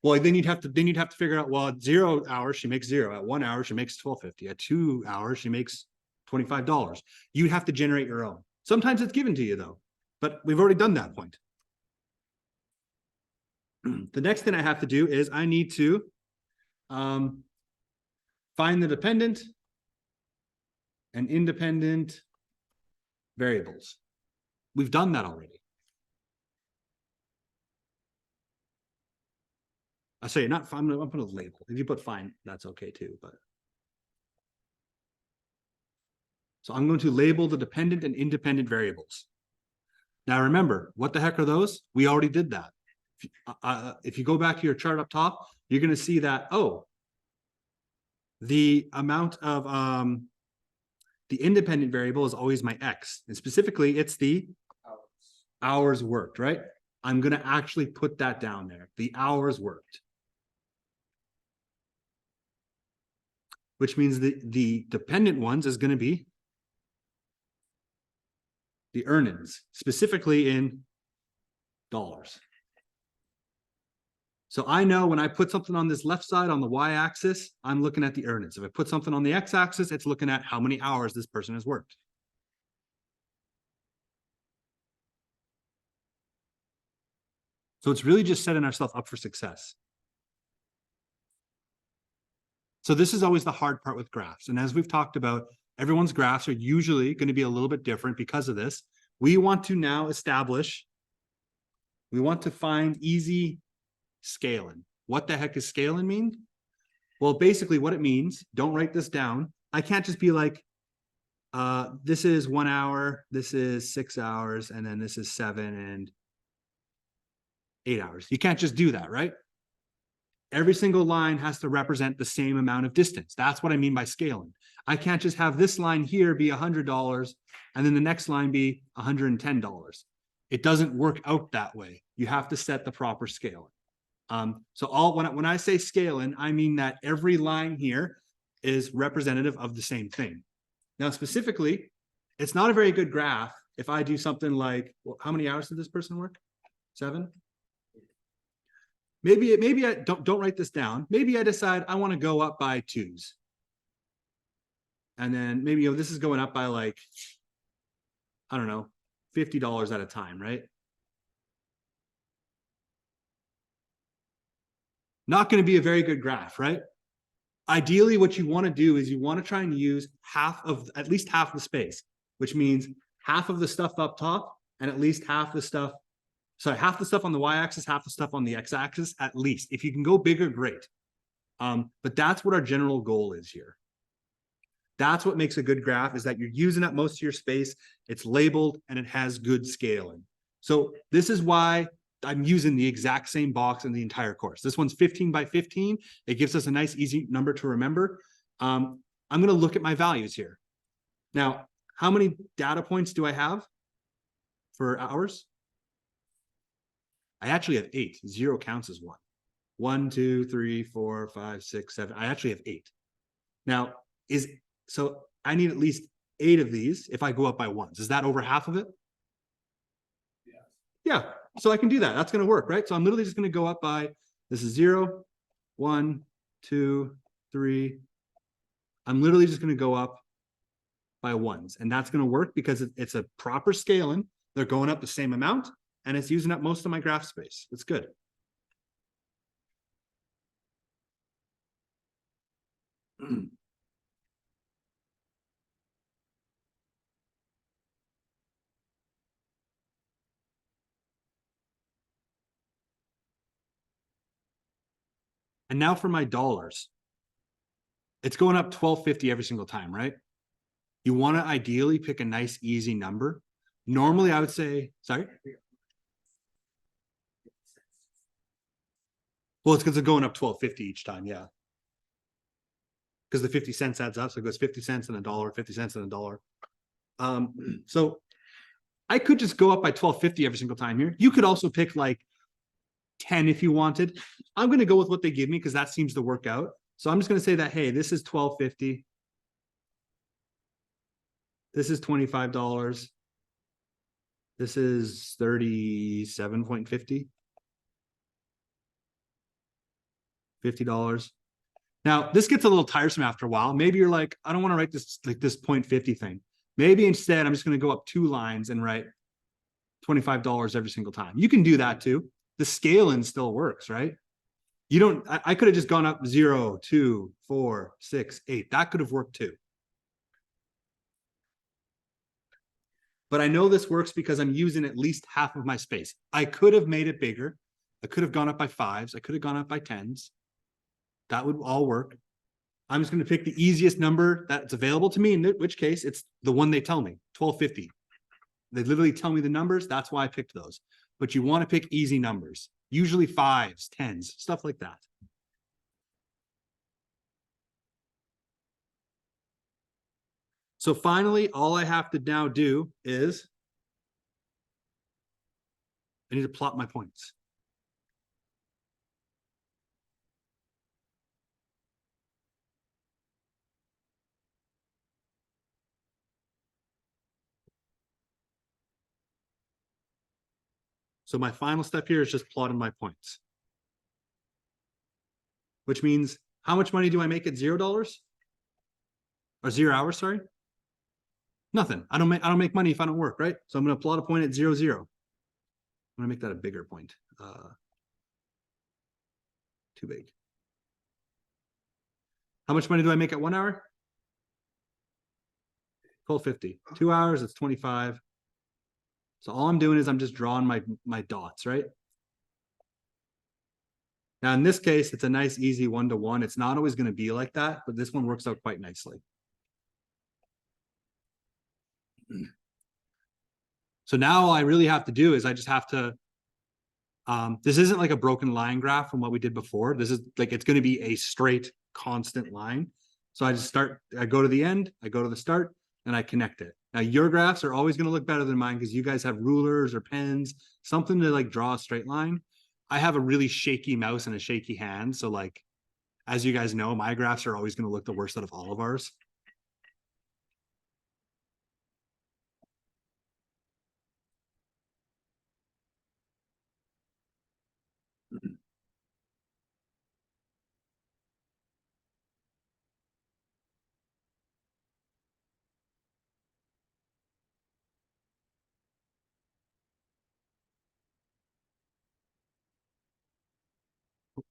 Well, then you'd have to figure out, well, at 0 hours, she makes 0. At 1 hour, she makes $12.50. At 2 hours, she makes $25. You'd have to generate your own. Sometimes it's given to you though, but we've already done that point. The next thing I have to do is I need to find the dependent and independent variables. We've done that already. I say not. I'm gonna put a label. If you put fine, that's okay too. But so I'm going to label the dependent and independent variables. Now remember, what the heck are those? We already did that. If you go back to your chart up top, you're going to see that, oh, the amount of the independent variable is always my X. And specifically, it's the hours worked, right? I'm going to actually put that down there, the hours worked. Which means the dependent ones is going to be the earnings, specifically in dollars. So I know when I put something on this left side on the y-axis, I'm looking at the earnings. If I put something on the x-axis, it's looking at how many hours this person has worked. So it's really just setting ourselves up for success. So this is always the hard part with graphs. And as we've talked about, everyone's graphs are usually going to be a little bit different because of this. We want to now establish, we want to find easy scaling. What the heck does scaling mean? Well, basically what it means, don't write this down. I can't just be like, this is 1 hour, this is 6 hours, and then this is 7 and 8 hours. You can't just do that, right? Every single line has to represent the same amount of distance. That's what I mean by scaling. I can't just have this line here be $100 and then the next line be $110. It doesn't work out that way. You have to set the proper scaling. So when I say scaling, I mean that every line here is representative of the same thing. Now, specifically, it's not a very good graph if I do something like, well, how many hours did this person work? 7? Maybe I don't write this down. Maybe I decide I want to go up by 2s. And then maybe, this is going up by like, I don't know, $50 at a time, right? Not going to be a very good graph, right? Ideally, what you want to do is you want to try and use at least half the space, which means half of the stuff up top and at least half the stuff on the y-axis, half the stuff on the x-axis, at least. If you can go bigger, great. But that's what our general goal is here. That's what makes a good graph, is that you're using up most of your space, it's labeled, and it has good scaling. So this is why I'm using the exact same box in the entire course. This one's 15 by 15. It gives us a nice, easy number to remember. I'm going to look at my values here. Now, how many data points do I have for hours? I actually have 8. 0 counts as 1. 1, 2, 3, 4, 5, 6, 7. I actually have 8. Now, so I need at least 8 of these if I go up by 1s. Is that over half of it? Yeah. So I can do that. That's going to work, right? So I'm literally just going to go up by, this is 0, 1, 2, 3. I'm literally just going to go up by 1s. And that's going to work because it's a proper scaling. They're going up the same amount, and it's using up most of my graph space. It's good. And now for my dollars. It's going up $12.50 every single time, right? You want to ideally pick a nice, easy number. Normally, I would say, sorry? Well, it's because they're going up $12.50 each time, yeah. Because the 50 cents adds up, so it goes 50 cents and $1, 50 cents and $1. So I could just go up by $12.50 every single time here. You could also pick like 10 if you wanted. I'm going to go with what they give me because that seems to work out. So I'm just going to say that, hey, this is $12.50. This is $25. This is $37.50. $50. Now, this gets a little tiresome after a while. Maybe you're like, I don't want to write this like this 0.50 thing. Maybe instead, I'm just going to go up 2 lines and write $25 every single time. You can do that too. The scaling still works, right? You don't, I could have just gone up 0, 2, 4, 6, 8. That could have worked too. But I know this works because I'm using at least half of my space. I could have made it bigger. I could have gone up by 5s. I could have gone up by 10s. That would all work. I'm just going to pick the easiest number that's available to me, in which case it's the one they tell me, 1250. They literally tell me the numbers. That's why I picked those. But you want to pick easy numbers, usually 5s, 10s, stuff like that. So finally, all I have to now do is I need to plot my points. So my final step here is just plotting my points. Which means how much money do I make at $0? Or 0 hours, sorry? Nothing. I don't make money if I don't work, right? So I'm going to plot a point at 0, 0. I'm going to make that a bigger point. Too big. How much money do I make at 1 hour? $12.50. 2 hours, it's 25. So all I'm doing is I'm just drawing my dots, right? Now, in this case, it's a nice, easy 1-to-1. It's not always going to be like that, but this one works out quite nicely. So now all I really have to do is I just have to, this isn't like a broken line graph from what we did before. This is like, it's going to be a straight constant line. So I go to the end, I go to the start, and I connect it. Now your graphs are always going to look better than mine because you guys have rulers or pens, something to like draw a straight line. I have a really shaky mouse and a shaky hand. So like, as you guys know, my graphs are always going to look the worst out of all of ours.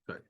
Okay.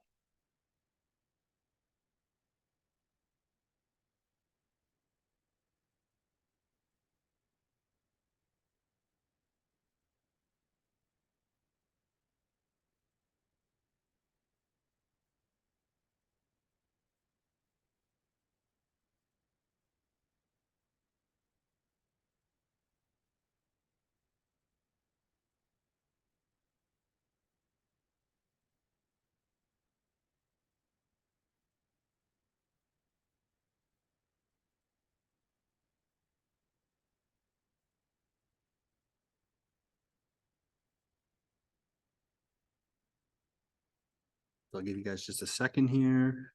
So I'll give you guys just a second here.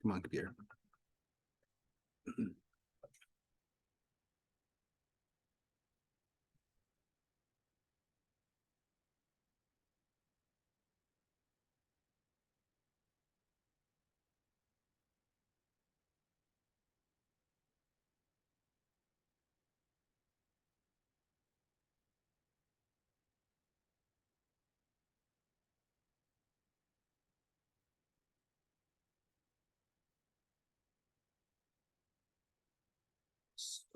Come on, computer.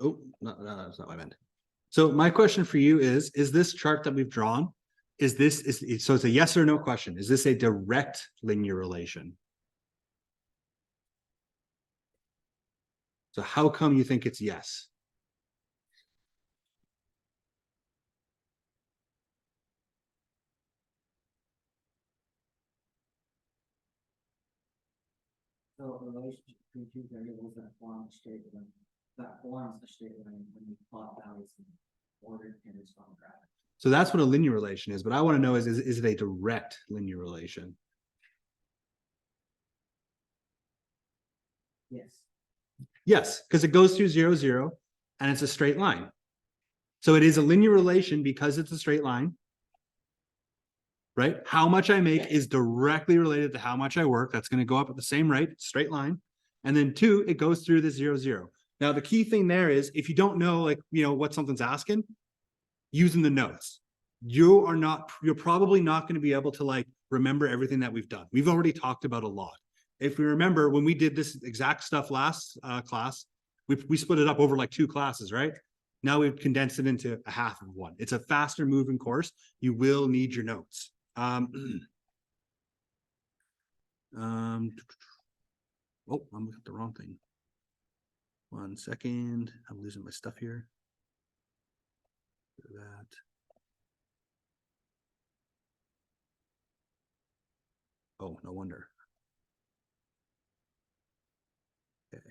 Oh, no, that's not what I meant. So my question for you is this chart that we've drawn, so it's a yes or no question. Is this a direct linear relation? So how come you think it's yes? So the relationship between two variables that form a straight line, that forms a straight line when you plot values in ordered pairs on the graph. So that's what a linear relation is, but I want to know is it a direct linear relation? Yes. Yes, because it goes through 0, 0, and it's a straight line. So it is a linear relation because it's a straight line. Right? How much I make is directly related to how much I work. That's going to go up at the same rate, straight line. And then 2, it goes through the 0, 0. Now, the key thing there is if you don't know, like, what something's asking, using the notes. You're probably not going to be able to like remember everything that we've done. We've already talked about a lot. If we remember when we did this exact stuff last class, we split it up over like 2 classes, right? Now we've condensed it into a half of one. It's a faster moving course. You will need your notes. Oh, I'm looking at the wrong thing. 1 second. I'm losing my stuff here. Do that. Oh, no wonder. Okay.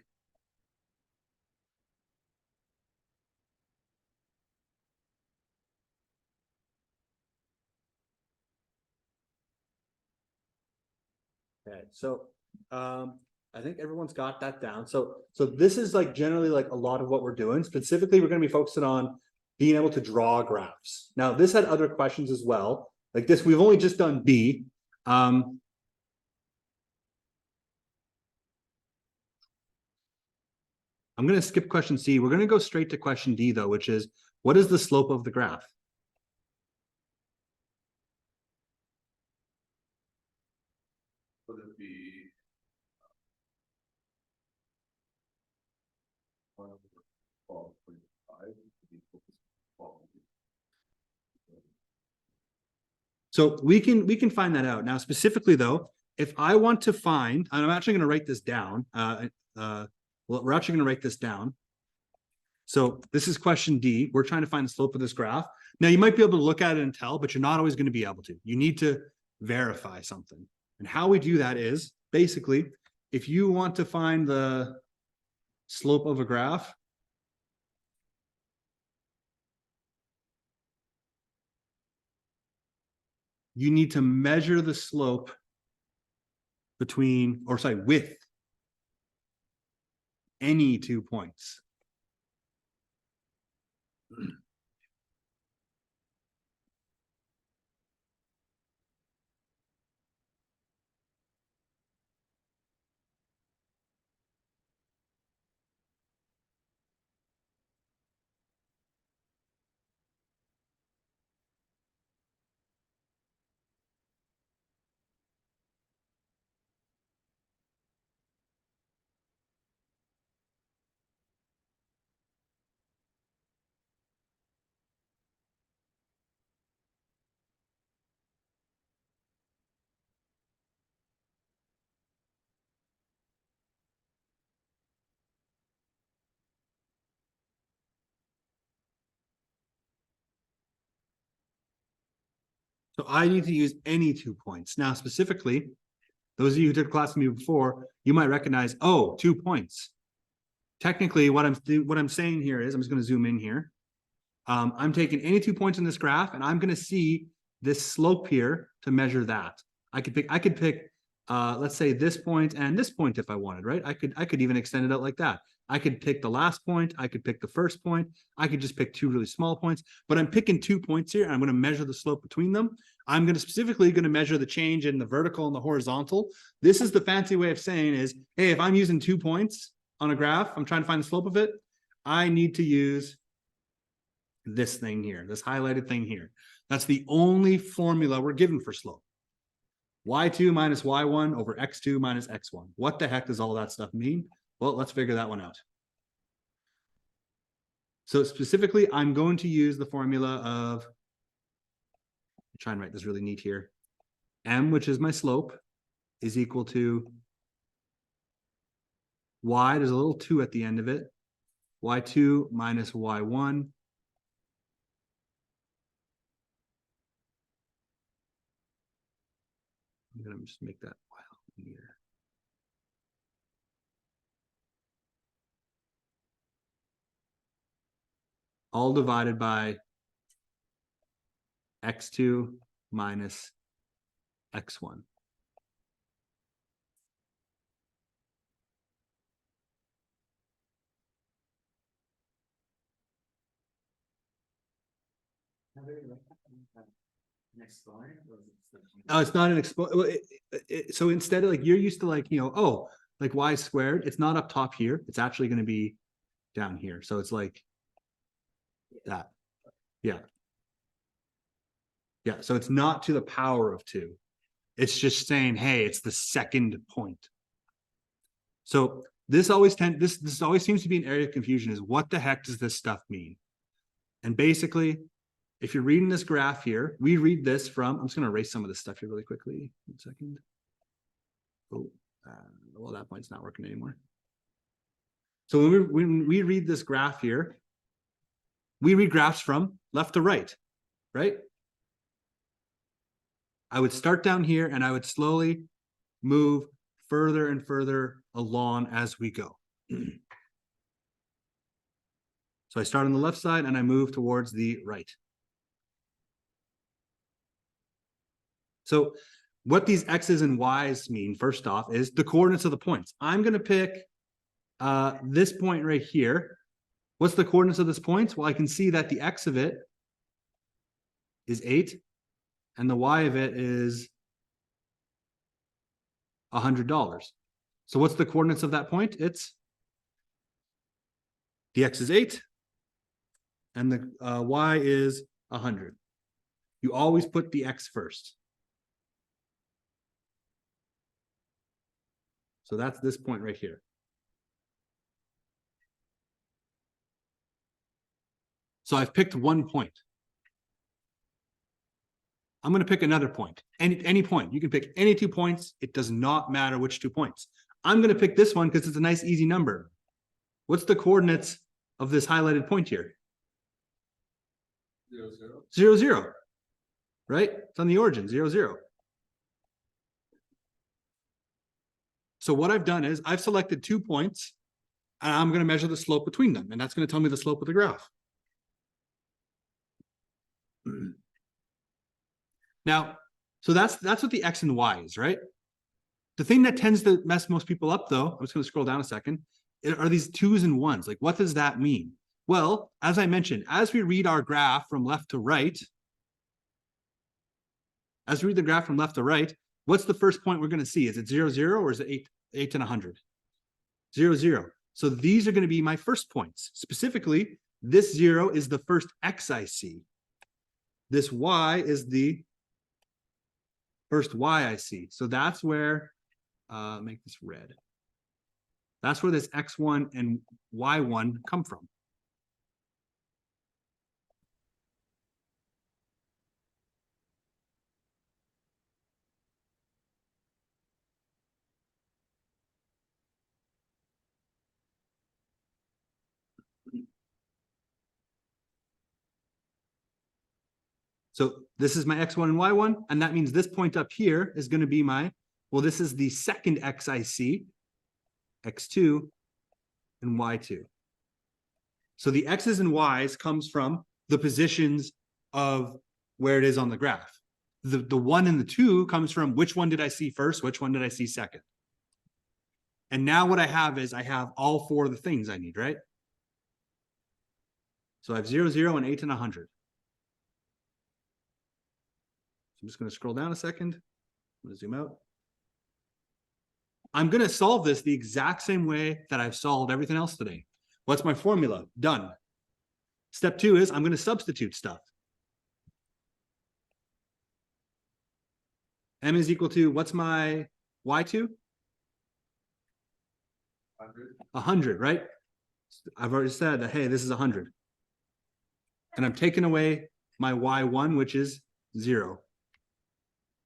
Okay, so I think everyone's got that down. So this is like generally like a lot of what we're doing. Specifically, we're going to be focusing on being able to draw graphs. Now, this had other questions as well. Like this, we've only just done B. I'm going to skip question C. We're going to go straight to question D though, which is what is the slope of the graph? Would it be 12.5? So we can find that out. Now, specifically though, if I want to find, and I'm actually going to write this down. Well, we're actually going to write this down. So this is question D. We're trying to find the slope of this graph. Now you might be able to look at it and tell, but you're not always going to be able to. You need to verify something. And how we do that is basically, if you want to find the slope of a graph, you need to measure the slope between, or sorry, with any 2 points. So I need to use any 2 points. Now, specifically, those of you who took class with me before, you might recognize, oh, 2 points. Technically, what I'm saying here is, I'm just going to zoom in here. I'm taking any 2 points in this graph, and I'm going to see this slope here to measure that. I could pick, let's say this point and this point if I wanted, right? I could even extend it out like that. I could pick the last point. I could pick the first point. I could just pick 2 really small points, but I'm picking 2 points here. And I'm going to measure the slope between them. I'm going to specifically measure the change in the vertical and the horizontal. This is the fancy way of saying is, hey, if I'm using 2 points on a graph, I'm trying to find the slope of it. I need to use this thing here, this highlighted thing here. That's the only formula we're given for slope. y2 minus y1 over x2 minus x1. What the heck does all that stuff mean? Well, let's figure that one out. So specifically, I'm going to use the formula of, try and write this really neat here. M, which is my slope, is equal to y, there's a little 2 at the end of it, y2 minus y1. I'm going to just make that y here. All divided by x2 minus x1. Oh, it's not an expo. So instead of like, you're used to like, oh, like y squared, it's not up top here. It's actually going to be down here. So it's like that. Yeah. Yeah, so it's not to the power of 2. It's just saying, hey, it's the second point. So this always seems to be an area of confusion, is what the heck does this stuff mean? And basically, if you're reading this graph here, we read this from, I'm just going to erase some of this stuff here really quickly. 1 second. Oh, well, that point's not working anymore. So when we read this graph here, we read graphs from left to right, right? I would start down here and I would slowly move further and further along as we go. So I start on the left side and I move towards the right. So what these X's and Y's mean, first off, is the coordinates of the points. I'm going to pick this point right here. What's the coordinates of this point? Well, I can see that the X of it is 8 and the Y of it is $100. So what's the coordinates of that point? It's the X is 8 and the Y is 100. You always put the X first. So that's this point right here. So I've picked one point. I'm going to pick another point. Any point. You can pick any 2 points. It does not matter which 2 points. I'm going to pick this one because it's a nice, easy number. What's the coordinates of this highlighted point here? 0, 0. 0, 0. Right? It's on the origin, 0, 0. So what I've done is I've selected 2 points and I'm going to measure the slope between them. And that's going to tell me the slope of the graph. Now, so that's what the X and Y is, right? The thing that tends to mess most people up, though, I'm just going to scroll down a second, are these 2s and 1s. Like, what does that mean? Well, as I mentioned, as we read our graph from left to right, what's the first point we're going to see? Is it 0, 0 or is it 8 and 100? 0, 0. So these are going to be my first points. Specifically, this 0 is the first X I see. This Y is the first Y I see. So that's where, make this red. That's where this X1 and Y1 come from. So this is my X1 and Y1, and that means this point up here is going to be my, well, this is the second X I see, X2 and Y2. So the X's and Y's comes from the positions of where it is on the graph. The 1 and the 2 comes from which one did I see first, which one did I see second. And now what I have is I have all 4 of the things I need, right? So I have 0, 0, and 8 and 100. I'm just going to scroll down a second. I'm going to zoom out. I'm going to solve this the exact same way that I've solved everything else today. What's my formula? Done. Step 2 is I'm going to substitute stuff. M is equal to, what's my Y2? 100. 100, right? I've already said that, hey, this is 100. And I'm taking away my Y1, which is 0.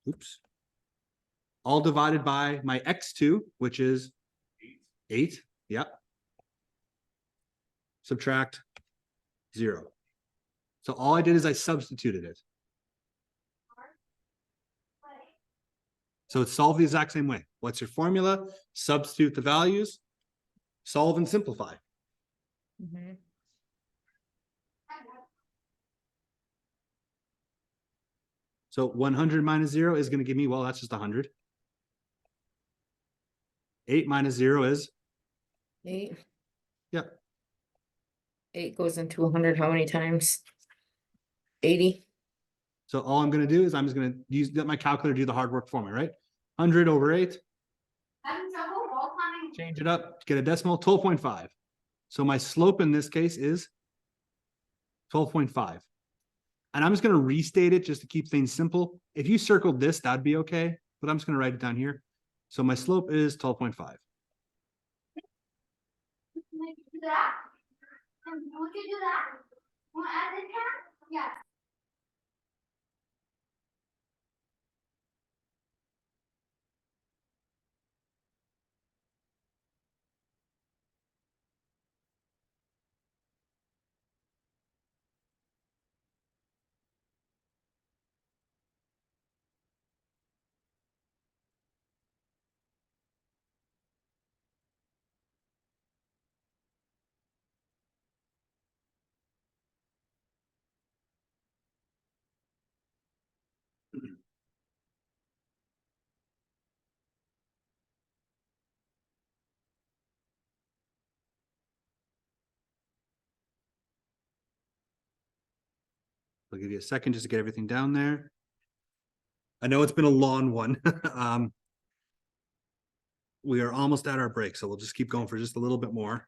Oops. All divided by my X2, which is 8. Yep. Subtract 0. So all I did is I substituted it. So it's solved the exact same way. What's your formula? Substitute the values, solve and simplify. Mm-hmm. So 100 minus 0 is going to give me, well, that's just 100. 8 minus 0 is? 8. Yep. 8 goes into 100 how many times? 80. So all I'm going to do is I'm just going to use my calculator to do the hard work for me, right? 100 over 8. Change it up, get a decimal, 12.5. So my slope in this case is 12.5. And I'm just gonna restate it just to keep things simple. If you circled this, that'd be okay, but I'm just gonna write it down here. So my slope is 12.5. Can I do that? And we can do that? Want to add this cat? Yeah. I'll give you a second just to get everything down there. I know it's been a long one. We are almost at our break, so we'll just keep going for just a little bit more.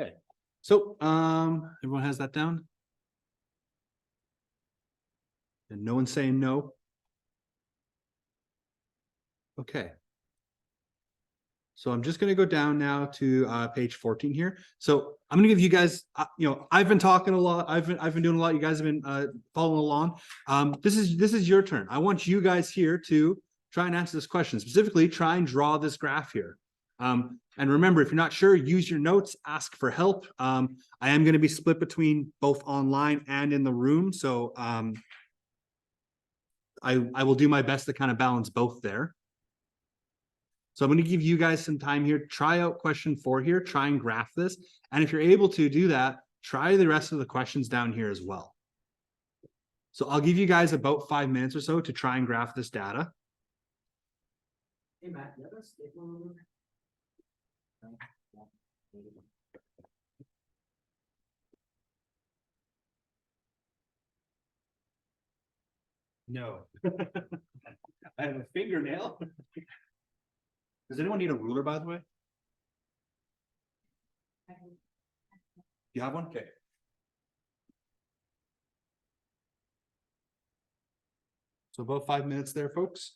Okay, so everyone has that down? And no one's saying no? Okay. So I'm just gonna go down now to page 14 here. So I'm gonna give you guys, I've been talking a lot. I've been doing a lot. You guys have been following along. This is your turn. I want you guys here to try and answer this question. Specifically, try and draw this graph here. And remember, if you're not sure, use your notes, ask for help. I am going to be split between both online and in the room. So I will do my best to kind of balance both there. So I'm going to give you guys some time here. Try out question 4 here. Try and graph this. And if you're able to do that, try the rest of the questions down here as well. So I'll give you guys about 5 minutes or so to try and graph this data. Hey, Matt, you have a staple ruler? No. I have a fingernail. Does anyone need a ruler, by the way? You have one? Okay. So about 5 minutes there, folks.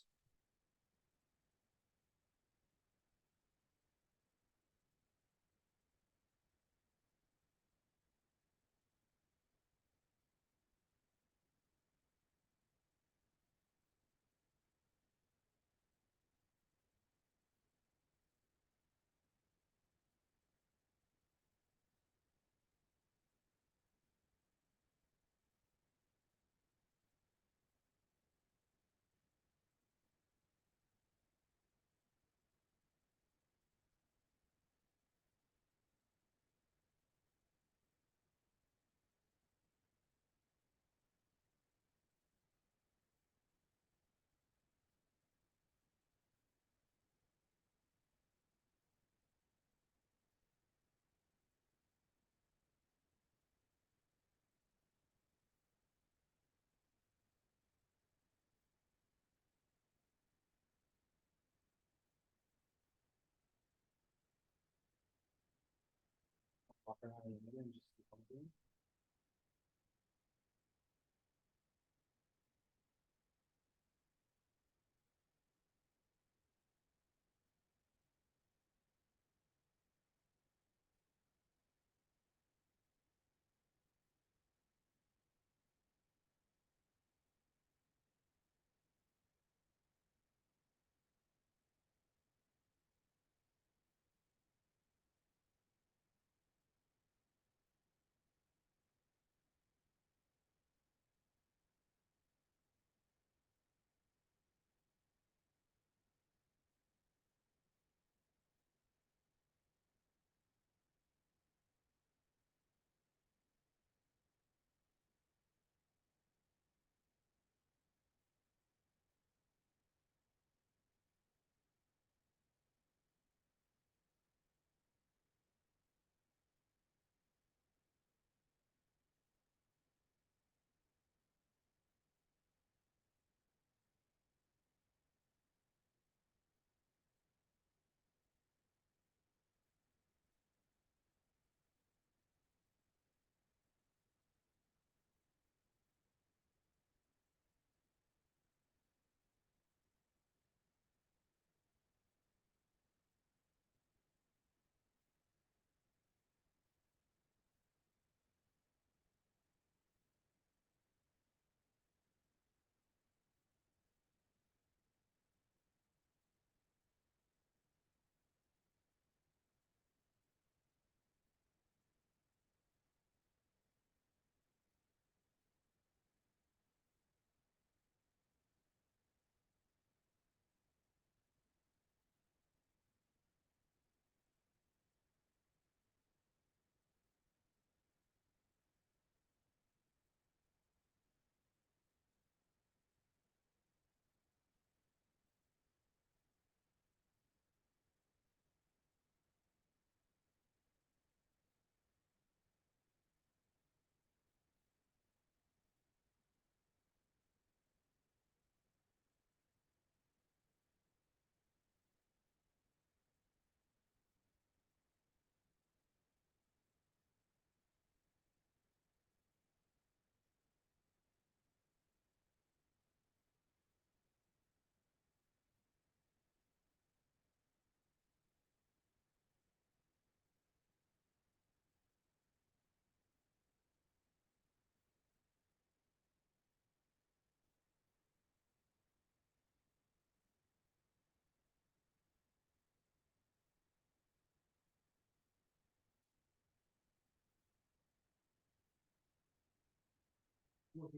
I'll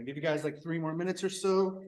give you guys like 3 more minutes or so.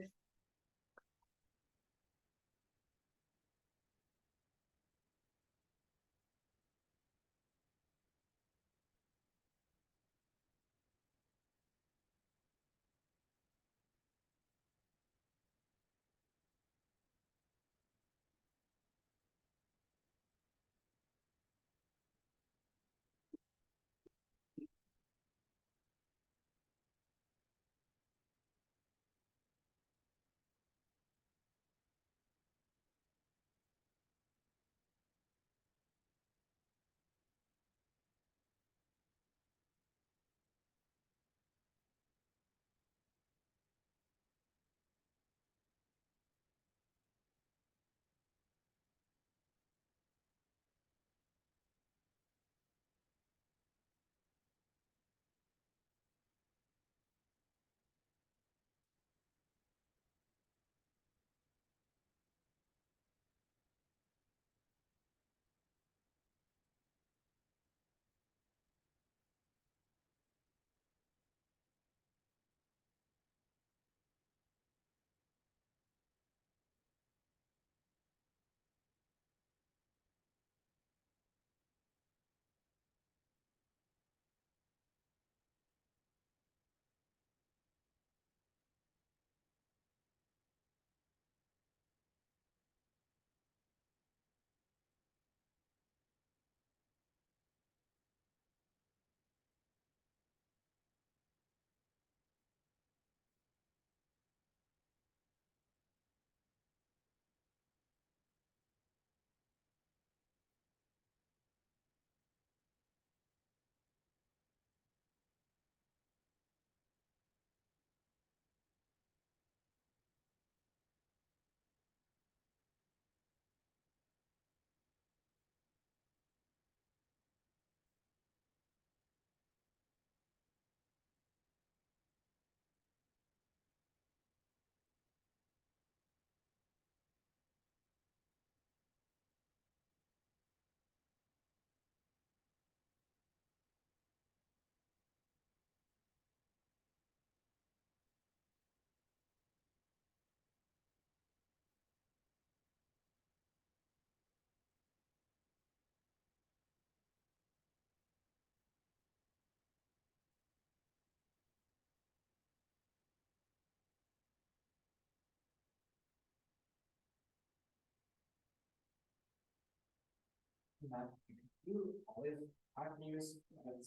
You always have to use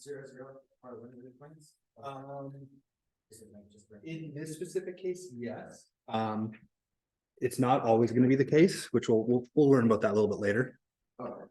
0, or limited points? Is it like just? In this specific case, yes. It's not always gonna be the case, which we'll learn about that a little bit later. Oh,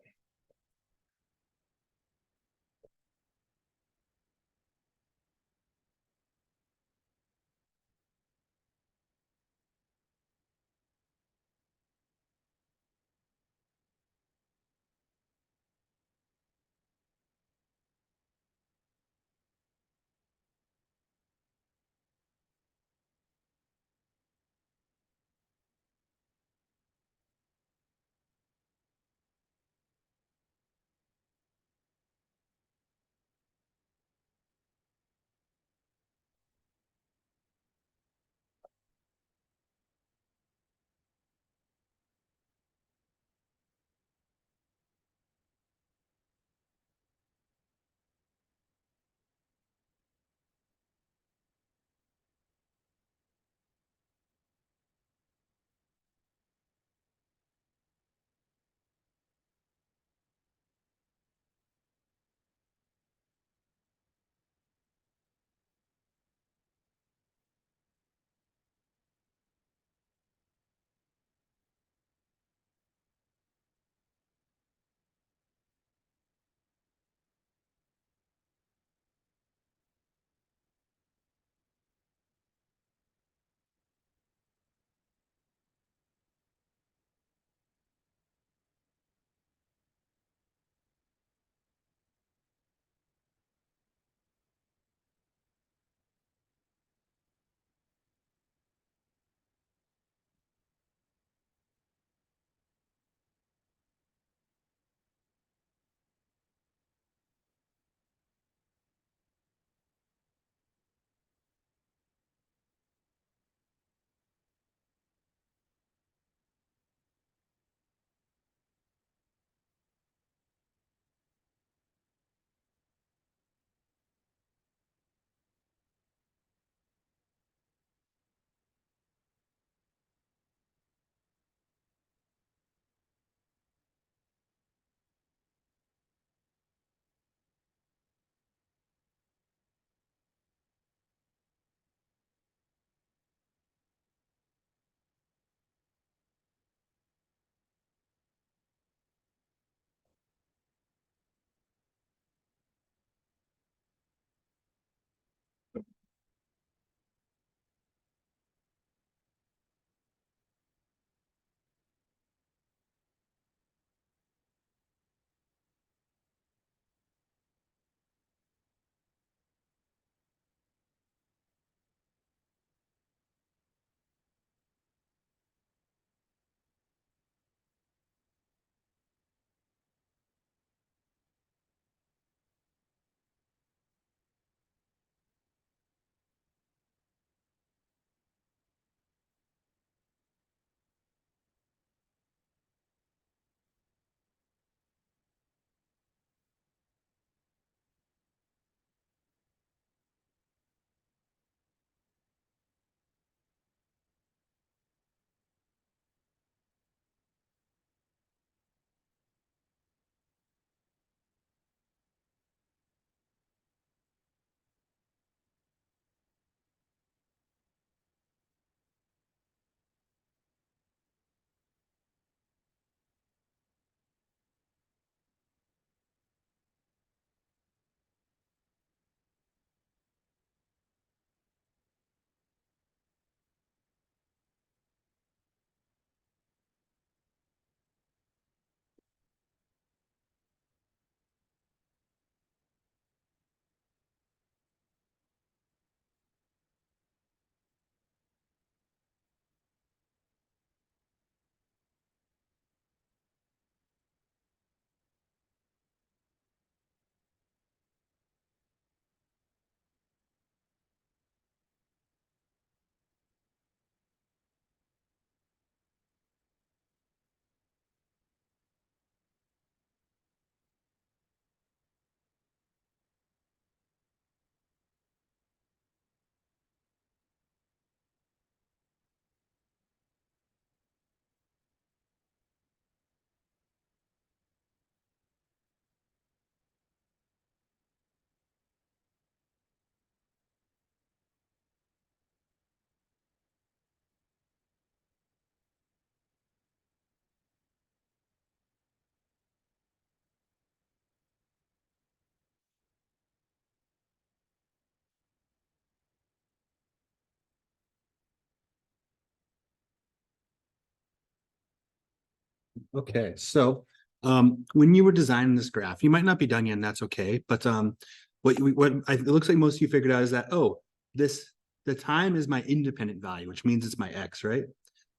Okay, so when you were designing this graph, you might not be done yet, and that's okay, but it looks like most of you figured out is that, oh, the time is my independent value, which means it's my X, right?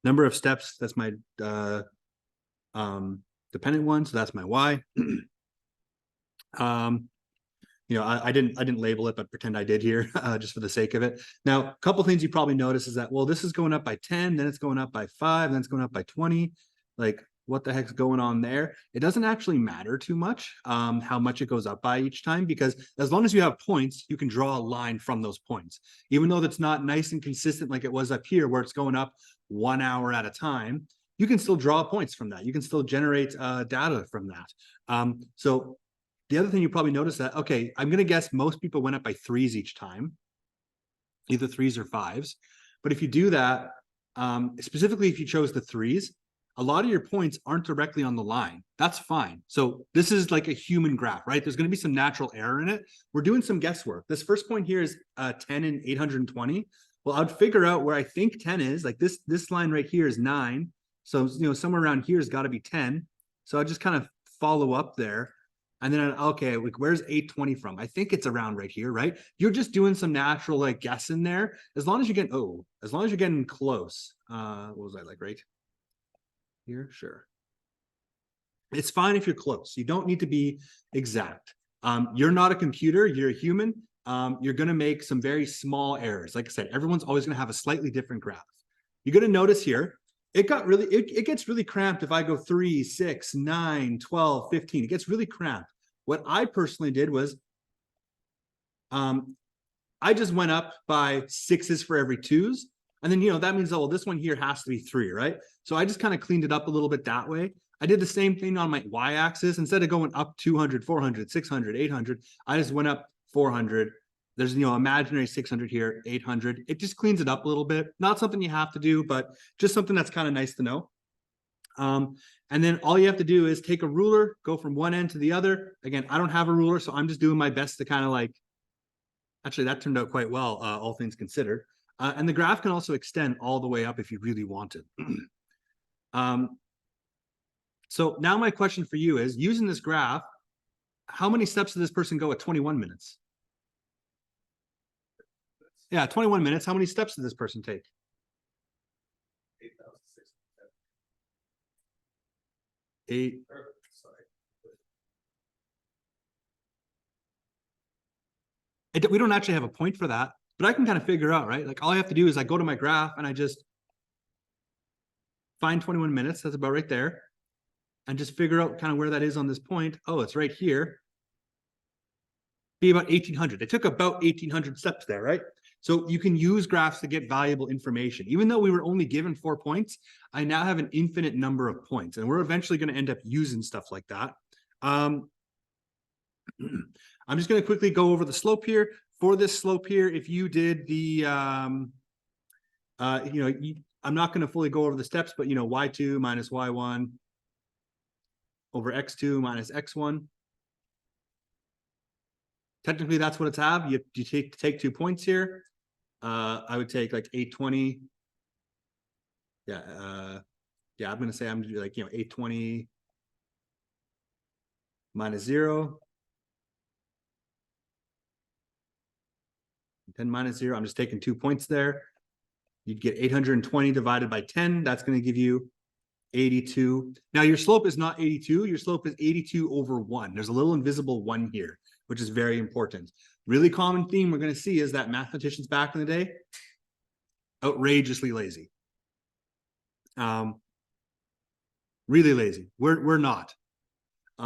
Number of steps, that's my dependent one, so that's my Y. I didn't label it, but pretend I did here, just for the sake of it. Now, a couple things you probably notice is that, well, this is going up by 10, then it's going up by 5, then it's going up by 20. Like, what the heck's going on there? It doesn't actually matter too much how much it goes up by each time, because as long as you have points, you can draw a line from those points. Even though that's not nice and consistent like it was up here, where it's going up 1 hour at a time, you can still draw points from that. You can still generate data from that. So the other thing you probably noticed that, okay, I'm going to guess most people went up by 3s each time, either 3s or 5s. But if you do that, specifically if you chose the 3s, a lot of your points aren't directly on the line. That's fine. So this is like a human graph, right? There's going to be some natural error in it. We're doing some guesswork. This first point here is 10 and 820. Well, I'd figure out where I think 10 is. Like this line right here is 9. So, somewhere around here has got to be 10. So I just kind of follow up there. And then, okay, like where's 820 from? I think it's around right here, right? You're just doing some natural like guessing there. As long as you're getting close. What was I like, right here? Sure. It's fine if you're close. You don't need to be exact. You're not a computer, you're a human. You're going to make some very small errors. Like I said, everyone's always going to have a slightly different graph. You're going to notice here, it gets really cramped if I go 3, 6, 9, 12, 15. It gets really cramped. What I personally did was I just went up by 6s for every 2s. And then, that means, oh, well, this one here has to be 3, right? So I just kind of cleaned it up a little bit that way. I did the same thing on my y-axis. Instead of going up 200, 400, 600, 800, I just went up 400. There's, imaginary 600 here, 800. It just cleans it up a little bit. Not something you have to do, but just something that's kind of nice to know. And then all you have to do is take a ruler, go from one end to the other. Again, I don't have a ruler, so I'm just doing my best to kind of like, actually, that turned out quite well, all things considered. And the graph can also extend all the way up if you really want it. So now my question for you is, using this graph, how many steps did this person go at 21 minutes? Yeah, 21 minutes. How many steps did this person take? 8,600. 8. Sorry. We don't actually have a point for that, but I can kind of figure out, right? Like all I have to do is I go to my graph and I just find 21 minutes. That's about right there. And just figure out kind of where that is on this point. Oh, it's right here. Be about 1,800. It took about 1,800 steps there, right? So you can use graphs to get valuable information. Even though we were only given 4 points, I now have an infinite number of points, and we're eventually going to end up using stuff like that. I'm just going to quickly go over the slope here. For this slope here, if you did the, I'm not going to fully go over the steps, but y2 minus y1 over x2 minus x1. Technically, that's what it's have. You take 2 points here. I would take like 820. Yeah, I'm gonna say I'm gonna do like 820 minus 0. 10 minus 0. I'm just taking 2 points there. You'd get 820 divided by 10. That's going to give you 82. Now your slope is not 82. Your slope is 82 over 1. There's a little invisible 1 here, which is very important. Really common theme we're going to see is that mathematicians back in the day, outrageously lazy. Really lazy. We're not. We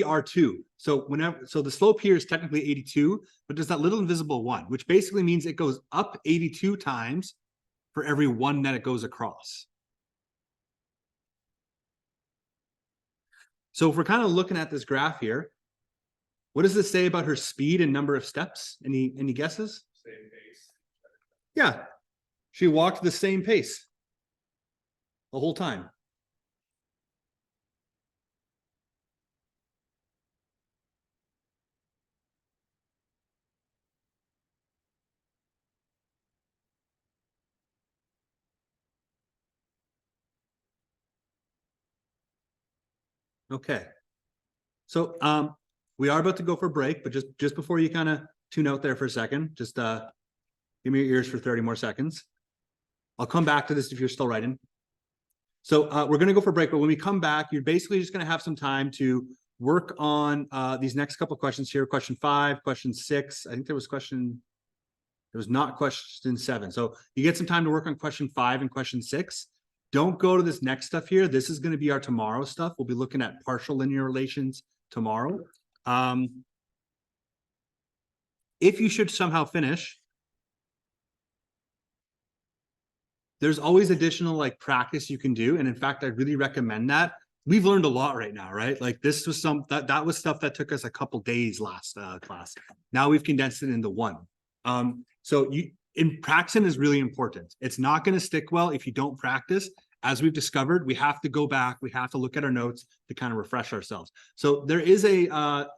are too. So the slope here is technically 82, but there's that little invisible 1, which basically means it goes up 82 times for every 1 that it goes across. So if we're kind of looking at this graph here, what does this say about her speed and number of steps? Any guesses? Same pace. Yeah, she walked the same pace the whole time. Okay. So, we are about to go for a break, but just before you kind of tune out there for a second, just, give me your ears for 30 more seconds. I'll come back to this if you're still writing. So, we're going to go for a break, but when we come back, you're basically just going to have some time to work on, these next couple of questions here. Question 5, question 6. I think there was not question 7. So you get some time to work on question 5 and question 6. Don't go to this next stuff here. This is going to be our tomorrow stuff. We'll be looking at partial linear relations tomorrow. If you should somehow finish, there's always additional like practice you can do. And in fact, I really recommend that. We've learned a lot right now, right? Like this was that was stuff that took us a couple days last class. Now we've condensed it into one. So practicing is really important. It's not going to stick well if you don't practice. As we've discovered, we have to go back. We have to look at our notes to kind of refresh ourselves. So there is a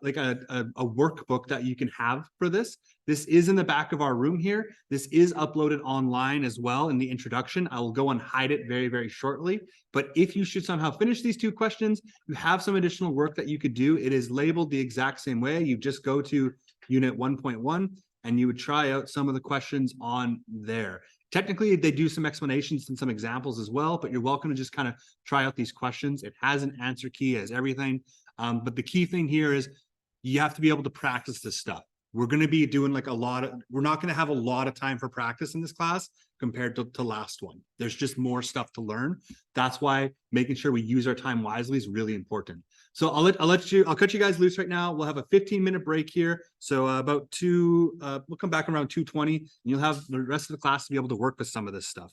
workbook that you can have for this. This is in the back of our room here. This is uploaded online as well in the introduction. I will go and hide it very, very shortly. But if you should somehow finish these 2 questions, you have some additional work that you could do. It is labeled the exact same way. You just go to unit 1.1 and you would try out some of the questions on there. Technically, they do some explanations and some examples as well, but you're welcome to just kind of try out these questions. It has an answer key, it has everything. But the key thing here is you have to be able to practice this stuff. We're going to be doing like we're not going to have a lot of time for practice in this class compared to last one. There's just more stuff to learn. That's why making sure we use our time wisely is really important. So I'll cut you guys loose right now. We'll have a 15-minute break here. So we'll come back around 2:20 and you'll have the rest of the class to be able to work with some of this stuff.